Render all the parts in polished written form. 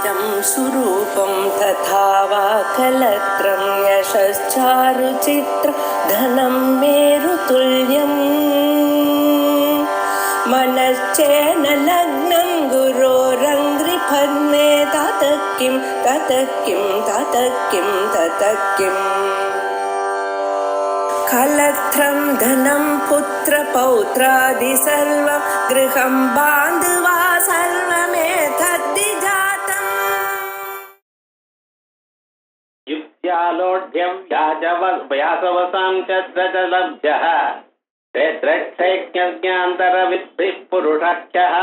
इदं सुरूपं तथा वा कलत्रं यशश्चारुचित्र धनं मेरुतुल्यम् मनश्चेन लग्नं गुरोरङ्घ्रिफन्ने ततः किं कलत्रं धनं पुत्रपौत्रादि सर्वं गृहं बान्धवा सर्वमेतद्विजातम् युक्त्यालोढ्यं व्यासवसां च द्रजलब्धः द्रक्षैज्ञान्तरविद्भिः पुरुषाख्यः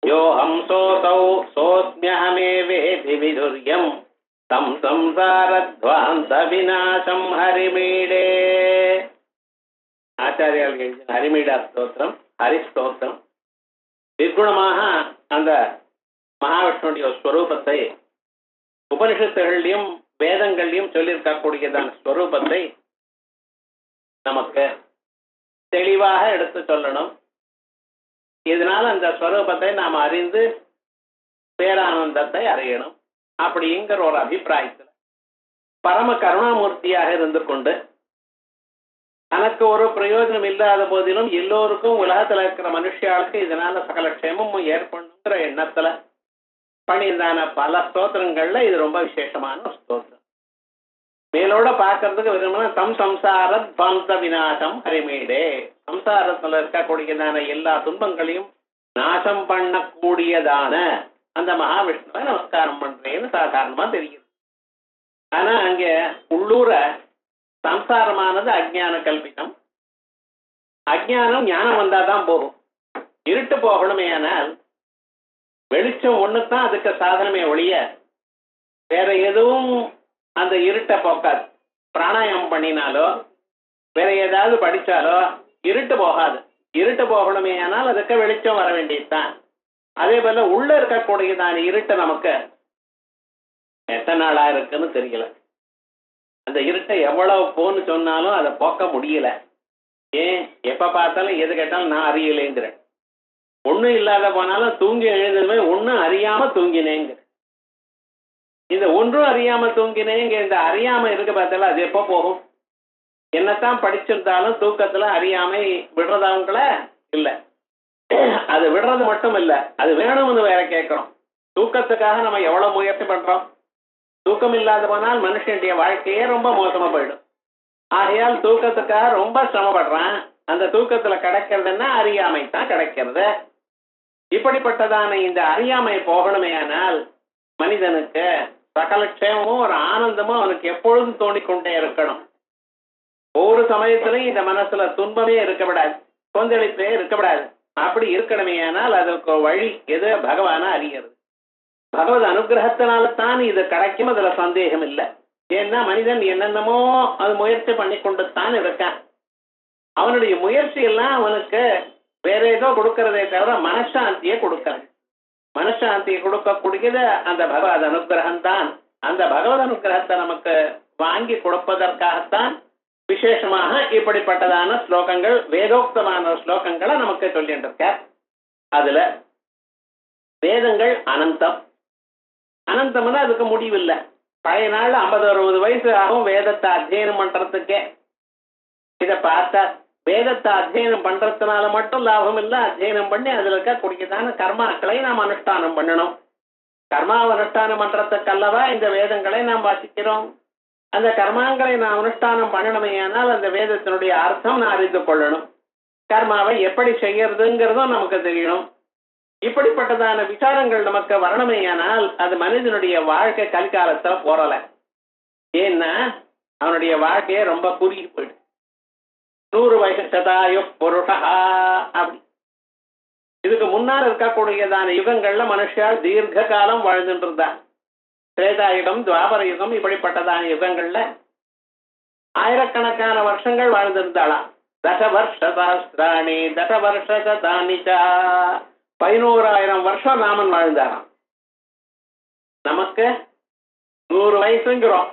योऽहं सोऽसौ सोऽस्म्यहमेवेति विदुर्यम् तं संसारध्वान्तविनाशं हरिमीडे. ஆச்சாரியால் எழுதின ஹரிமீடா ஸ்தோத்திரம், ஹரிஸ்தோத்திரம். நிர்குணமாக அந்த மகாவிஷ்ணுடைய ஸ்வரூபத்தை உபனிஷத்துகள்லையும் வேதங்கள்லையும் சொல்லியிருக்கக்கூடியதான ஸ்வரூபத்தை நமக்கு தெளிவாக எடுத்து சொல்லணும். இதனால அந்த ஸ்வரூபத்தை நாம் அறிந்து பேரானந்தத்தை அறியணும் அப்படிங்கிற ஒரு அபிப்பிராயத்தில் பரம கருணாமூர்த்தியாக இருந்து கொண்டு தனக்கு ஒரு பிரயோஜனம் இல்லாத போதிலும் எல்லோருக்கும் உலகத்தில் இருக்கிற மனுஷியாளுக்கு இதனால சகல க்ஷேமமும் ஏற்படுங்கிற எண்ணத்துல பண்ணியிருந்தான பல ஸ்தோத்திரங்கள்ல இது ரொம்ப விசேஷமான ஒரு ஸ்தோத்திரம். மேலோட பார்க்கறதுக்கு விரும்பினா தம் சம்சார துவந்த விநாசம் ஹரிமீடே, சம்சாரத்துல இருக்கக்கூடியதான எல்லா துன்பங்களையும் நாசம் பண்ணக்கூடியதான அந்த மகாவிஷ்ணுவை நமஸ்காரம் பண்றேன்னு சாதாரணமா தெரியுது. ஆனா அங்க உள்ளூர சம்சாரமானது அஜ்ஞான கல்பிதம். அஜ்ஞானம் ஞானம் வந்தாதான் போகும். இருட்டு போகணுமே ஆனால் வெளிச்சம் ஒண்ணுதான் அதுக்கு சாதனமே ஒழிய வேற எதுவும் அந்த இருட்டை போக்காது. பிராணாயாமம் பண்ணினாலோ வேற ஏதாவது படிச்சாலோ இருட்டு போகாது. இருட்டு போகணுமே ஆனால் அதுக்கு வெளிச்சம் வர வேண்டியதுதான். அதே போல உள்ள இருக்கக்கூடியதான இருட்டை நமக்கு எத்தனை நாளா இருக்குன்னு தெரியல. அந்த இருட்டை எவ்வளவு போன்னு சொன்னாலும் அதை போக்க முடியல. ஏன் எப்ப பார்த்தாலும் எது கேட்டாலும் நான் அறியலேங்கிறேன். ஒண்ணும் இல்லாத போனாலும் தூங்கி எழுதுமே ஒன்னும் அறியாம தூங்கினேங்கிற. இந்த ஒன்றும் அறியாம தூங்கினேங்க இந்த அறியாம இருக்கு பார்த்தாலும் அது எப்ப போகும்? என்னத்தான் படிச்சிருந்தாலும் தூக்கத்துல அறியாமை விடுறதவங்கள இல்ல. அது விடுறது மட்டும் இல்ல, அது வேணும்னு வேற கேட்கிறோம். தூக்கத்துக்காக நம்ம எவ்வளவு முயற்சி பண்றோம். தூக்கம் இல்லாத போனால் மனுஷனுடைய வாழ்க்கையே ரொம்ப மோசமா போயிடும். ஆகையால் தூக்கத்துக்காக ரொம்ப சிரமப்படுறான். அந்த தூக்கத்துல கிடைக்கிறதுன்னா அறியாமை தான் கிடைக்கிறது. இப்படிப்பட்டதான இந்த அறியாமை போகணுமே ஆனால் மனிதனுக்கு சகல க்ஷேமமும் ஒரு ஆனந்தமும் அவனுக்கு எப்பொழுதும் தோண்டிக்கொண்டே இருக்கணும். ஒவ்வொரு சமயத்திலையும் இந்த மனசுல துன்பமே இருக்கக்கூடாது, கொந்தளிப்பே இருக்கக்கூடாது. அப்படி இருக்கணுமே ஆனால் அதுக்கு வழி எது? பகவான அறியறது. பகவத் அனுகிரகத்தினால தான் இது கிடைக்கும், அதுல சந்தேகம் இல்லை. ஏன்னா மனிதன் என்னென்னமோ அது முயற்சி பண்ணி கொண்டு தான் இருக்கான். அவனுடைய முயற்சி எல்லாம் அவனுக்கு வேற ஏதோ கொடுக்கறதே தவிர மனசாந்தியை கொடுக்கறது. மனசாந்தியை கொடுக்கக்கூடியது அந்த பகவத் அனுகிரகம் தான். அந்த பகவத் அனுகிரகத்தை நமக்கு வாங்கி கொடுப்பதற்காகத்தான் விசேஷமாக இப்படிப்பட்டதான ஸ்லோகங்கள், வேதோக்தமான ஸ்லோகங்களை நமக்கு சொல்லிட்டு இருக்க. அதுல வேதங்கள் அனந்தம். அனந்தம்னா அதுக்கு முடிவில்லை. பழைய நாள் 50-60 வயசு ஆகும் வேதத்தை அத்தியனம் பண்றதுக்கே. இதை பார்த்தா வேதத்தை அத்தியனம் பண்றதுனால மட்டும் லாபம் இல்லை. அத்தியனம் பண்ணி அதுல இருக்கக்கூடியதான கர்மாக்களை நாம் அனுஷ்டானம் பண்ணணும். கர்மாவை அனுஷ்டானம் பண்றதுக்கல்லவா இந்த வேதங்களை நாம் வாசிக்கிறோம். அந்த கர்மாங்களை நாம் அனுஷ்டானம் பண்ணணுமே ஆனால் அந்த வேதத்தினுடைய அர்த்தம் நான் அறிந்து கொள்ளணும். கர்மாவை எப்படி செய்யறதுங்கிறதும் நமக்கு தெரியணும். இப்படிப்பட்டதான விசாரங்கள் நமக்கு வரணுமே ஆனால் அது மனிதனுடைய வாழ்க்கை கலிகாலத்துல போறல. ஏன்னா அவனுடைய வாழ்க்கையே ரொம்ப குறுகி போயிடு. 100 வயசு சதாயு புருஷா அப்படி. இதுக்கு முன்னால் இருக்கக்கூடியதான யுகங்கள்ல மனுஷால் தீர்க்க காலம் வாழ்ந்துட்டு இருந்தான். திரேதாயுகம், துவாபர யுகம், இப்படிப்பட்டதான யுகங்கள்ல ஆயிரக்கணக்கான வருஷங்கள் வாழ்ந்திருந்தாளாம். தசவர்ஷசாஸ்திராணி தசவர்ஷதானிச்சா 11,000 வருஷம் ராமன் வாழ்ந்தாராம். நமக்கு 100 வயசுங்கிறோம்.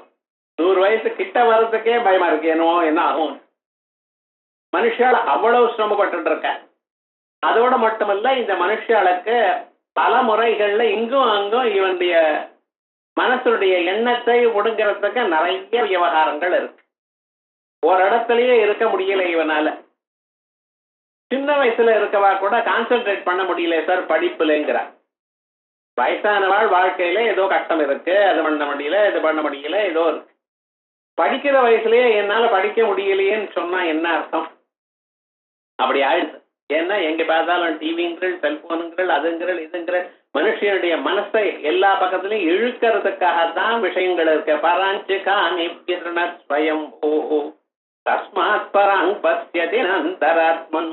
100 வயசு கிட்ட வர்றதுக்கே பயமா இருக்கு. என்ன ஆகும்? மனுஷால அவ்வளவு சிரமப்பட்டு இருக்க. அதோட மட்டுமல்ல இந்த மனுஷாளுக்கு பல முறைகள்ல இங்கும் அங்கும் இவனுடைய மனசுடைய எண்ணத்தை ஒடுங்கிறதுக்கு நிறைய விவகாரங்கள் இருக்கு. ஒரு இடத்துலயே இருக்க முடியல இவனால. சின்ன வயசுல இருக்கவா கூட கான்சென்ட்ரேட் பண்ண முடியல சார் படிப்புலங்கிறார். வயசானவாள் வாழ்க்கையில ஏதோ கஷ்டம் இருக்கு, அது பண்ண முடியல, இது பண்ண முடியல, ஏதோ இருக்கு. படிக்கிற வயசுலயே என்னால படிக்க முடியலையேன்னு சொன்னா என்ன அர்த்தம்? அப்படி ஆயிடுச்சு. ஏன்னா எங்க பார்த்தாலும் டிவிங்கள், செல்போனுங்கள், அதுங்கள், இதுங்கள், மனுஷனுடைய மனசை எல்லா பக்கத்திலையும் இழுக்கிறதுக்காகத்தான் விஷயங்கள் இருக்கு. பராஞ்சு காணி ஸ்வயம் தஸ்மாத் பராங் பசியதி அந்தராத்மன்.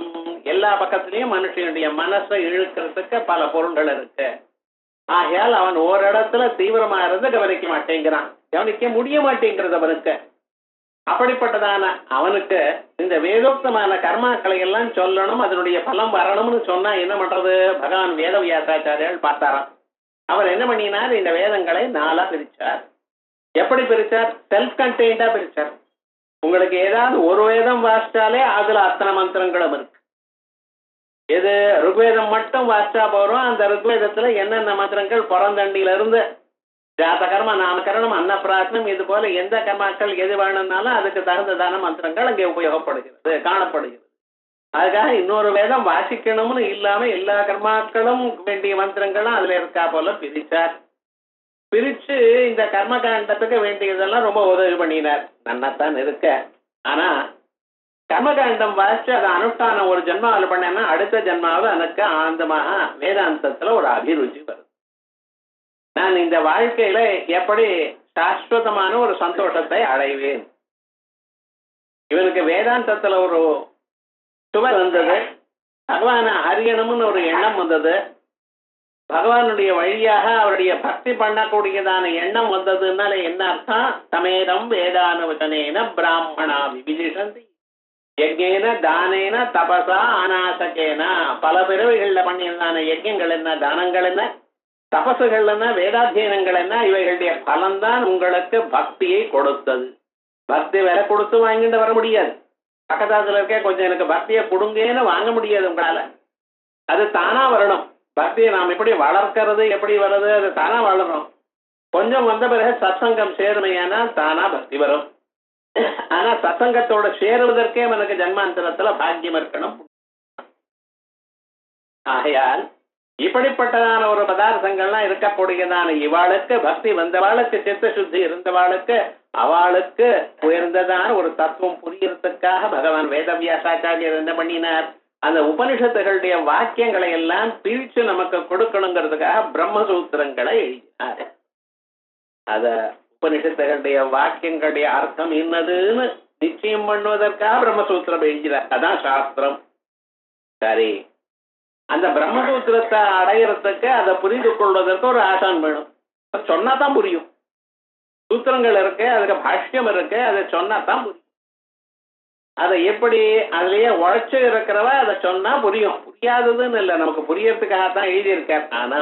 எல்லா பக்கத்திலையும் மனுஷனுடைய மனசை இழுக்கிறதுக்கு பல பொருள்கள் இருக்கு. ஆகையால் அவன் ஓரிடத்துல தீவிரமா இருந்து கவனிக்க மாட்டேங்கிறான், கவனிக்க முடிய மாட்டேங்கிறது அவனுக்கு. அப்படிப்பட்டதான அவனுக்கு இந்த வேதோக்தமான கர்மாக்களை எல்லாம் சொல்லணும், அதனுடைய பலம் வரணும்னு சொன்னா என்ன பண்றது? பகவான் வேத வியாசாச்சாரியால் பார்த்தாராம். அவர் என்ன பண்ணினார்? இந்த வேதங்களை 4ஆ பிரிச்சார். எப்படி பிரிச்சார்? செல்ஃப் கண்டெய்ன்டா பிரிச்சார். உங்களுக்கு ஏதாவது ஒரு வேதம் வாசிச்சாலே அதுல அத்தனை மந்திரங்களும் இருக்கு. எது ருக்வேதம் மட்டும் வாசிச்சா போறோம், அந்த ருக்வேதத்துல என்னென்ன மந்திரங்கள் பிறந்தண்டியில இருந்து ஜாத கர்ம, நாமகரணம், அன்னப்பிராசனம், இது போல எந்த கர்மாக்கள் எது வேணும்னாலும் அதுக்கு தகுந்ததான மந்திரங்கள் அங்கே உபயோகப்படுகிறது, காணப்படுகிறது. அதுக்காக இன்னொரு வேதம் வாசிக்கணும்னு இல்லாம எல்லா கர்மாக்களும் வேண்டிய மந்திரங்களும் அதுல இருக்கா போல பிரிச்சார். பிரிச்சு இந்த கர்மகாண்டத்துக்கு வேண்டியதெல்லாம் ரொம்ப உதவி பண்ணினார். நன்னத்தான் இருக்க. ஆனா கர்மகாண்டம் வாசிச்சு அதை அனுஷ்டானம் ஒரு ஜென்மாவில் பண்ணேன்னா அடுத்த ஜென்மாவில் எனக்கு ஆனந்தமாக வேதாந்தத்துல ஒரு அபிருச்சி வருது. நான் இந்த வாழ்க்கையில எப்படி சாஸ்வதமான ஒரு சந்தோஷத்தை அடைவேன். இவனுக்கு வேதாந்தத்துல ஒரு சுவை வந்தது, பகவானை அறியணும்னு ஒரு எண்ணம் வந்தது, பகவானுடைய வழியாக அவருடைய பக்தி பண்ணக்கூடியதான எண்ணம் வந்ததுனால என்ன அர்த்தம்? சமேதம் வேதானுவச்சனேன பிராமணா விவிதிஷந்தி யஜ்ஞேன தானேன தபசா அநாசகேன. பல பிறவைகள்ல பண்ணியதான யஜ்யங்கள் என்ன, தானங்கள் என்ன, தபசுகள் என்ன, வேதாத்தியனங்கள் என்ன, இவைகளுடைய பலன்தான் உங்களுக்கு பக்தியை கொடுத்தது. பக்தி விலை கொடுத்து வாங்கிட்டு வர முடியாது. பக்கத்தாத்துல இருக்க கொஞ்சம் எனக்கு பக்தியை கொடுங்கன்னு வாங்க முடியாது உங்களால. அது தானா வரணும். பக்தியை நாம் எப்படி வளர்க்கிறது, எப்படி வருது, அது தானா வளரணும். கொஞ்சம் வந்த பிறகு சத்சங்கம் சேருமையானால் தானா பக்தி வரும். ஆனா சத்சங்கத்தோட சேருவதற்கே எனக்கு ஜன்மாந்தரத்துல பாக்கியம் இருக்கணும். ஆகையால் இப்படிப்பட்டதான ஒரு பதார்த்தங்கள்லாம் இருக்கக்கூடியதான இவாளுக்கு பக்தி வந்தவாளுக்கு, சித்த சுத்தி இருந்தவாளுக்கு, அவளுக்கு உயர்ந்ததான ஒரு தத்துவம் புரியறதுக்காக பகவான் வேதவியாசாச்சாரியர் என்ன பண்ணினார்? அந்த உபனிஷத்துகளுடைய வாக்கியங்களை எல்லாம் பிரிச்சு நமக்கு கொடுக்கணுங்கிறதுக்காக பிரம்மசூத்திரங்களை எழுதினார். அத உபனிஷத்துகளுடைய வாக்கியங்களுடைய அர்த்தம் என்னதுன்னு நிச்சயம் பண்ணுவதற்காக பிரம்மசூத்திரம் எழுதினார். அதான் சாஸ்திரம். சரி, அந்த பிரம்மசூத்திரத்தை அடையிறதுக்கு அதை புரிந்து கொள்வதற்கு ஒரு ஆசான் வேணும். சொன்னாதான் புரியும். சூத்திரங்கள் இருக்கு, அதுக்கு பாஷ்யம் இருக்கு, அதை சொன்னாதான் புரியும். அதை எப்படி அதுலயே உழைச்சு இருக்கிறவ அதை சொன்னா புரியும். புரியாததுன்னு இல்லை, நமக்கு புரியறதுக்காகத்தான் எழுதியிருக்கார். ஆனா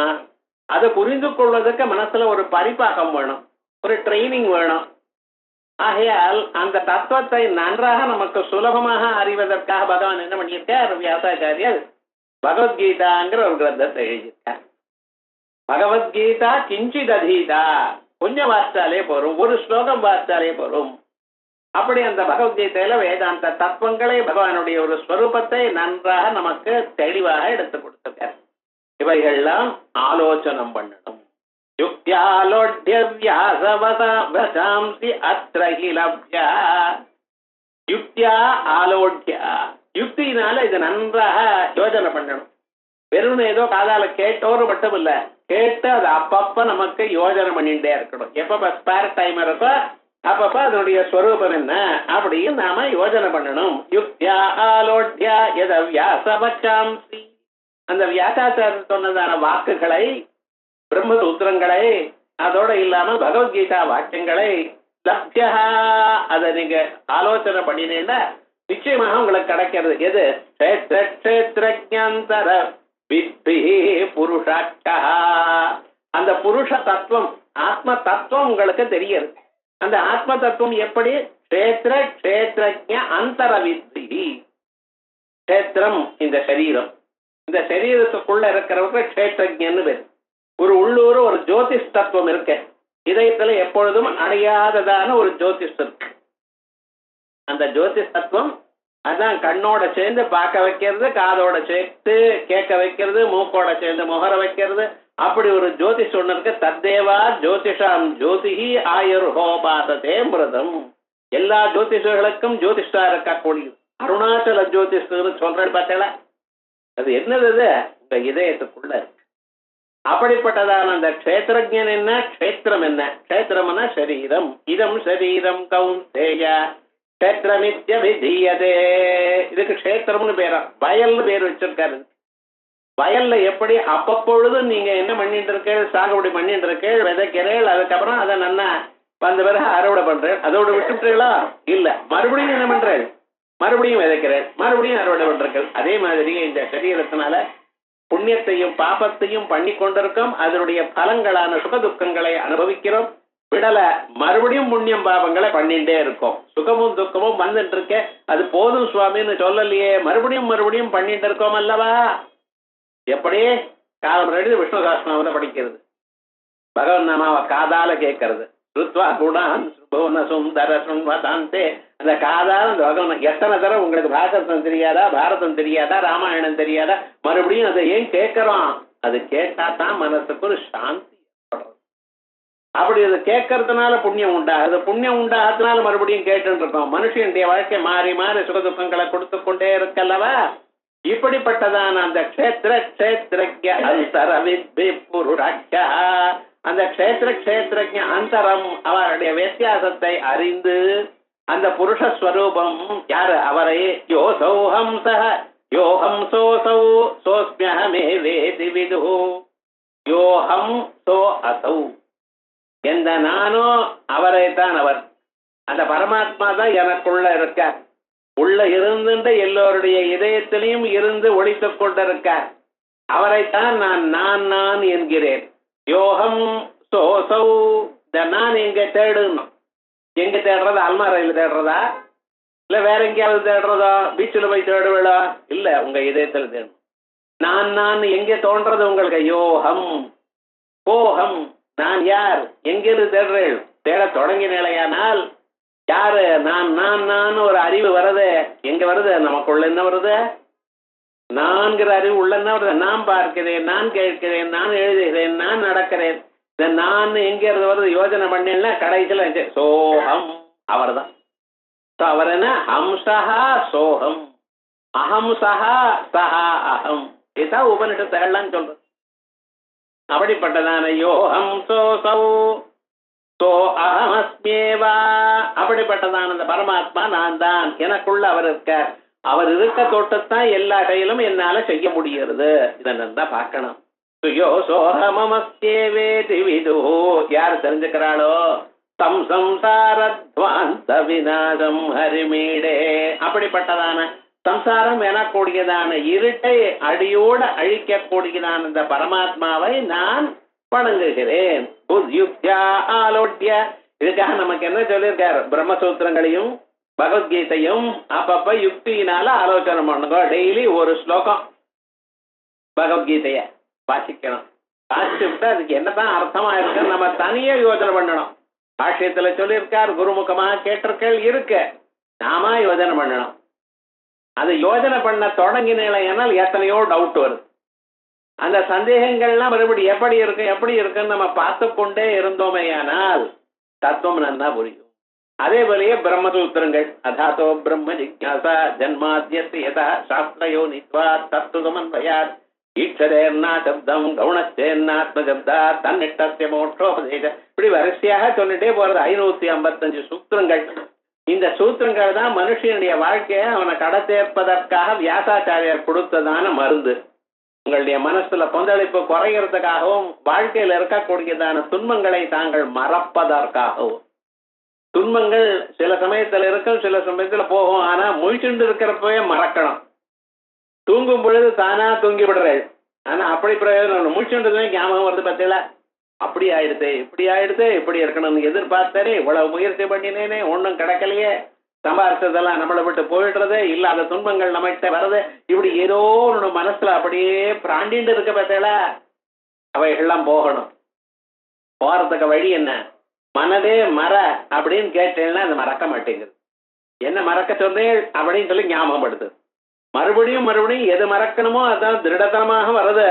அதை புரிந்து கொள்வதற்கு மனசுல ஒரு பரிபாகம் வேணும், ஒரு ட்ரைனிங் வேணும். ஆகையால் அந்த தத்துவத்தை நன்றாக நமக்கு சுலபமாக அறிவதற்காக பகவான் என்ன பண்ணியிருக்கார்? வியாசாச்சாரியர் பகவத்கீதாங்கிற ஒரு கிரந்தத்தை எழுதியிருக்கார். பகவத்கீதா கிஞ்சித் அதீதா, கொஞ்சம் வாசித்தாலே போரும், ஒரு ஸ்லோகம் வாசித்தாலே போரும். அப்படி அந்த பகவத்கீதையில வேதாந்த தத்துவங்களை, பகவானுடைய ஒரு ஸ்வரூபத்தை நன்றாக நமக்கு தெளிவாக எடுத்து கொடுத்திருக்கார். இவைகள்லாம் ஆலோசனம் பண்ணணும். யுக்தியாலோட்ய வியாசவசாம்சி அத்ரஹி லப்யா. யுக்தியா ஆலோட்யா, யுக்தினால இது நன்றாக யோஜனை பண்ணணும். வெறும் ஏதோ காதால கேட்டோரு மட்டும் இல்ல, கேட்டு அது அப்பப்ப நமக்கு யோஜனை பண்ணிட்டே இருக்கணும். எப்பப்ப ஸ்பேர் டைம் இருக்கோ அப்பப்ப அதனுடைய ஸ்வரூபம் என்ன அப்படின்னு நாம யோஜனை பண்ணணும். யுக்தியா ஆலோட்யா எத வியாசவசாம்சி, அந்த வியாசாச்சாரியர் சொன்னதான வாக்குகளை, பிரம்மசூத்திரங்களை, அதோட இல்லாம பகவத்கீதா வாக்கியங்களை லப்யா, அதை நீங்க ஆலோசனை பண்ணினீங்கன்னா நிச்சயமாக உங்களுக்கு கிடைக்கிறது. எது? க்ஷேத்ரஜாந்தர வித்தி புருஷாட்சா, அந்த புருஷ தத்துவம், ஆத்ம தத்துவம் உங்களுக்கு தெரியுது. அந்த ஆத்ம தத்துவம் எப்படி? க்ஷேத்ரஜ அந்தர வித்தி. க்ஷேத்திரம் இந்த சரீரம், இந்த சரீரத்துக்குள்ள இருக்கிறவங்க க்ஷேத்திரஜன்னு பேர். ஒரு உள்ளூர் ஒரு ஜோதிஷ் தத்துவம் இருக்கு. இதயத்துல எப்பொழுதும் அடையாததான ஒரு ஜோதிஷ் இருக்கு. அந்த ஜோதிஷ் தத்துவம் அதான் கண்ணோட சேர்ந்து பார்க்க வைக்கிறது, காதோட சேர்த்து கேட்க வைக்கிறது, மூக்கோட சேர்ந்து முகர வைக்கிறது. அப்படி ஒரு ஜோதிஷ் ஒண்ணு இருக்கு. தத்தேவா ஜோதிஷாம் ஜோதிஹி ஆயுர்ஹோபாசதே மிருதம். எல்லா ஜோதிஷர்களுக்கும் ஜோதிஷா இருக்கக்கூடிய அருணாச்சல ஜோதிஷ்னு சொல்றேன் பார்த்தீங்களா, அது என்னது? உங்க இதயத்துக்குள்ள இருக்கு. அப்படிப்பட்டதான அந்த க்ஷேத்திரஜன் என்ன, க்ஷேத்திரம் என்ன? க்ஷேத்திரம்னா சரீரம். இதம் சரீரம் கௌந்தேய க்ஷேத்திரமித்யபிதீயதே. இதுக்கு க்ஷேத்திரம்னு பேரா, வயல்னு பேர் வச்சிருக்காரு. வயல்ல எப்படி அப்பப்பொழுது நீங்க என்ன பண்ணிட்டு இருக்கீள், சாகுபடி பண்ணிட்டு இருக்கீள், விதைக்கிறீள், அதுக்கப்புறம் அதை நல்லா வந்த பிறகு அறுவடை பண்றேன், அதோட விட்டுட்டீங்களா? இல்ல, மறுபடியும் என்ன பண்றேன், மறுபடியும் விதைக்கிறேன், மறுபடியும் அறுவடை பண்றீர்கள். அதே மாதிரி இந்த சரீரத்தினால புண்ணியத்தையும் பாபத்தையும் பண்ணி கொண்டிருக்கோம். அதனுடைய பலங்களான சுக துக்கங்களை அனுபவிக்கிறோம். விடல, மறுபடியும் புண்ணியம் பாபங்களை பண்ணிட்டே இருக்கோம். சுகமும் துக்கமும் வந்துட்டு இருக்க, அது போதும் சுவாமின்னு சொல்லலையே, மறுபடியும் மறுபடியும் பண்ணிட்டு இருக்கோம் அல்லவா? எப்படி காலம் எழுதி விஷ்ணு சாஸ்திரநாமத்தை படிக்கிறது, பகவன் நாமாவை காதால கேட்கறது, ருத்வா குணான் சுபவன சுந்தர சுன்வதாந்தே. அந்த காதால அந்த பகவன் எத்தனை தடவை உங்களுக்கு பாகவதம் தெரியாதா, பாரதம் தெரியாதா, ராமாயணம் தெரியாதா, மறுபடியும் அதை ஏன் கேட்கிறோம்? அது கேட்டா தான் மனசுக்கு ஒரு சாந்தி ஏற்படுறது. அப்படி அதை கேட்கறதுனால புண்ணியம் உண்டாகுது. புண்ணியம் உண்டாகிறதுனால மறுபடியும் கேட்டு இருக்கோம். மனுஷனுடைய வாழ்க்கை மாறி மாறி சுகதுக்கங்களை கொடுத்து கொண்டே இருக்கல்லவா? இப்படிப்பட்டதான அந்த க்ஷேத்திரஜ்ய அந்தரவித்பி புருஷா, அந்த க்ஷேத்திரஜ்ய அந்தரம் அவருடைய வித்தியாசத்தை அறிந்து அந்த புருஷஸ்வரூபம் யாரு, அவரை யோசௌ ஹம்சஹ யோஹம் சோசௌ சோஸ்மியஹமே வேதி விது யோஹம் சோ அசௌ. எந்த நானோ அவரைத்தான் அவர். அந்த பரமாத்மா தான் எனக்குள்ள இருக்கார். உள்ள இருந்துட்டு எல்லோருடைய இதயத்திலையும் இருந்து ஒழித்துக் கொண்டிருக்கார். அவரைத்தான் நான் என்கிறேன். யோகம் சோசௌ. நான் எங்க தேடணும்? எங்க தேடுறதா? அல்மாரையில் தேடுறதா, இல்ல வேற எங்கேயாவது தேடுறதா? பீச்சில் போய் தேடுவா? இல்ல, உங்க இதயத்தில் தேடணும். நான் எங்க தோன்றது உங்களுக்கு? யோகம் கோஹம். நான் யார்? எங்கிருந்து தேடுறேன்? தேட தொடங்கி நிலையானால் யாரு நான் ஒரு அறிவு வருது. எங்க வருது? நமக்குள்ள என்ன வருது? நான்கிற அறிவு உள்ள என்ன வருது? நான் பார்க்கிறேன், நான் கேட்கிறேன், நான் எழுதுகிறேன், நான் நடக்கிறேன். இந்த நான் எங்க இருந்து வருது? யோஜனை பண்ணல கடைசியில் சோகம் அவர் தான். அவர் என்ன? ஹம்சஹா சோகம், அஹம்சஹா சஹா அகம். இதுதான் உபனிஷத்துகள்லாம் சொல்றது. அப்படிப்பட்டதான யோகம் சோசௌ சோ அகமஸ்மேவா. அப்படிப்பட்டதான அந்த பரமாத்மா நான் தான், எனக்குள்ள அவர் இருக்கார். அவர் இருக்க தோட்டத்தான் எல்லா கையிலும் என்னால செய்ய முடிகிறது. இதெல்லாம் பார்க்கணும். சுயோ சோஹமமஸ்தேவேதி விது. யார் தெரிஞ்சுக்கிறாளோ தம் சம்சாரத்வாந்த விநாசம் ஹரிமீடே. அப்படிப்பட்டதான சம்சாரம் எனக்கூடியதான இருட்டை அடியோட அழிக்கக்கூடியதான இந்த பரமாத்மாவை நான் வணங்குகிறேன். ஆலோட்ய. இதுக்காக நமக்கு என்ன சொல்லியிருக்காரு? பிரம்மசூத்திரங்களையும் பகவத்கீதையும் அப்பப்ப யுக்தியினால ஆலோசனை பண்ணுங்க. டெய்லி ஒரு ஸ்லோகம் பகவத்கீதைய வாசிக்கணும். வாசிச்சுட்டா அதுக்கு என்னதான் அர்த்தமா இருக்கு நம்ம தனியே யோசனை பண்ணணும். பாஷ்யத்துல சொல்லியிருக்கார், குருமுகமா கேட்டிருக்கள் இருக்கு, நாம யோசனை பண்ணணும். அது யோசனை பண்ண தொடங்கினால் எத்தனையோ டவுட் வருது. அந்த சந்தேகங்கள்லாம் மறுபடி எப்படி இருக்குன்னு நம்ம பார்த்து கொண்டே இருந்தோமேயானால் தத்துவம் நன்னா புரியும். அதே போலயே பிரம்மசூத்திரங்கள் அதாத்தோ பிரம்ம ஜிக்ஞாசா ஜன்மாத்யஸ்ய யதா சாஸ்திரயோ நித்வா தத்துவமன்வயாத் ஈக்ஷதேர்னா சப்தம் கவுணச்சேர்னாத்ம சப்தா தன்னிட்டஸ்ய மோட்சோபதேச. இப்படி வரிசையாக சொல்லிட்டே போறது 555 சூத்திரங்கள். இந்த சூத்திரங்கள் தான் மனுஷனுடைய வாழ்க்கையை அவனை கடத்தேற்பதற்காக வியாசாச்சாரியார் கொடுத்ததான மருந்து. உங்களுடைய மனசுல கொந்தளிப்பு குறைகிறதுக்காகவும் வாழ்க்கையில இருக்கக்கூடியதான துன்பங்களை தாங்கள் மறப்பதற்காகவும். துன்பங்கள் சில சமயத்துல இருக்கும், சில சமயத்துல போகும். ஆனா முழிச்சுண்டு இருக்கிறப்பவே மறக்கணும். தூங்கும் பொழுது தானா தூங்கி விடுறேன். ஆனா அப்படி பிரயோஜனம் முழிச்சுன்றதுமே ஞாபகம் வருது. பார்த்தீங்களா, அப்படி ஆயிடுது, இப்படி ஆயிடுது, இப்படி இருக்கணும்னு எதிர்பார்த்தாரே, இவ்வளவு முயற்சி பண்ணினேனே, ஒன்றும் கிடைக்கலையே. சம்பாரிச்சதெல்லாம் நம்மளை விட்டு போயிடுறது, இல்லாத துன்பங்கள் நம்மகிட்ட வர்றது, இப்படி ஏதோ ஒன்று மனசுல அப்படியே பிராண்டிட்டு இருக்க பார்த்தேல, அவைகள்லாம் போகணும். போறதுக்கு வழி என்ன? மனதே மற அப்படின்னு கேட்டேன்னா அது மறக்க மாட்டேங்குது. என்ன மறக்க சொன்னேன் அப்படின்னு சொல்லி ஞாபகப்படுத்து. மறுபடியும் மறுபடியும் எது மறக்கணுமோ அதான் திருடத்தனமாக வருது.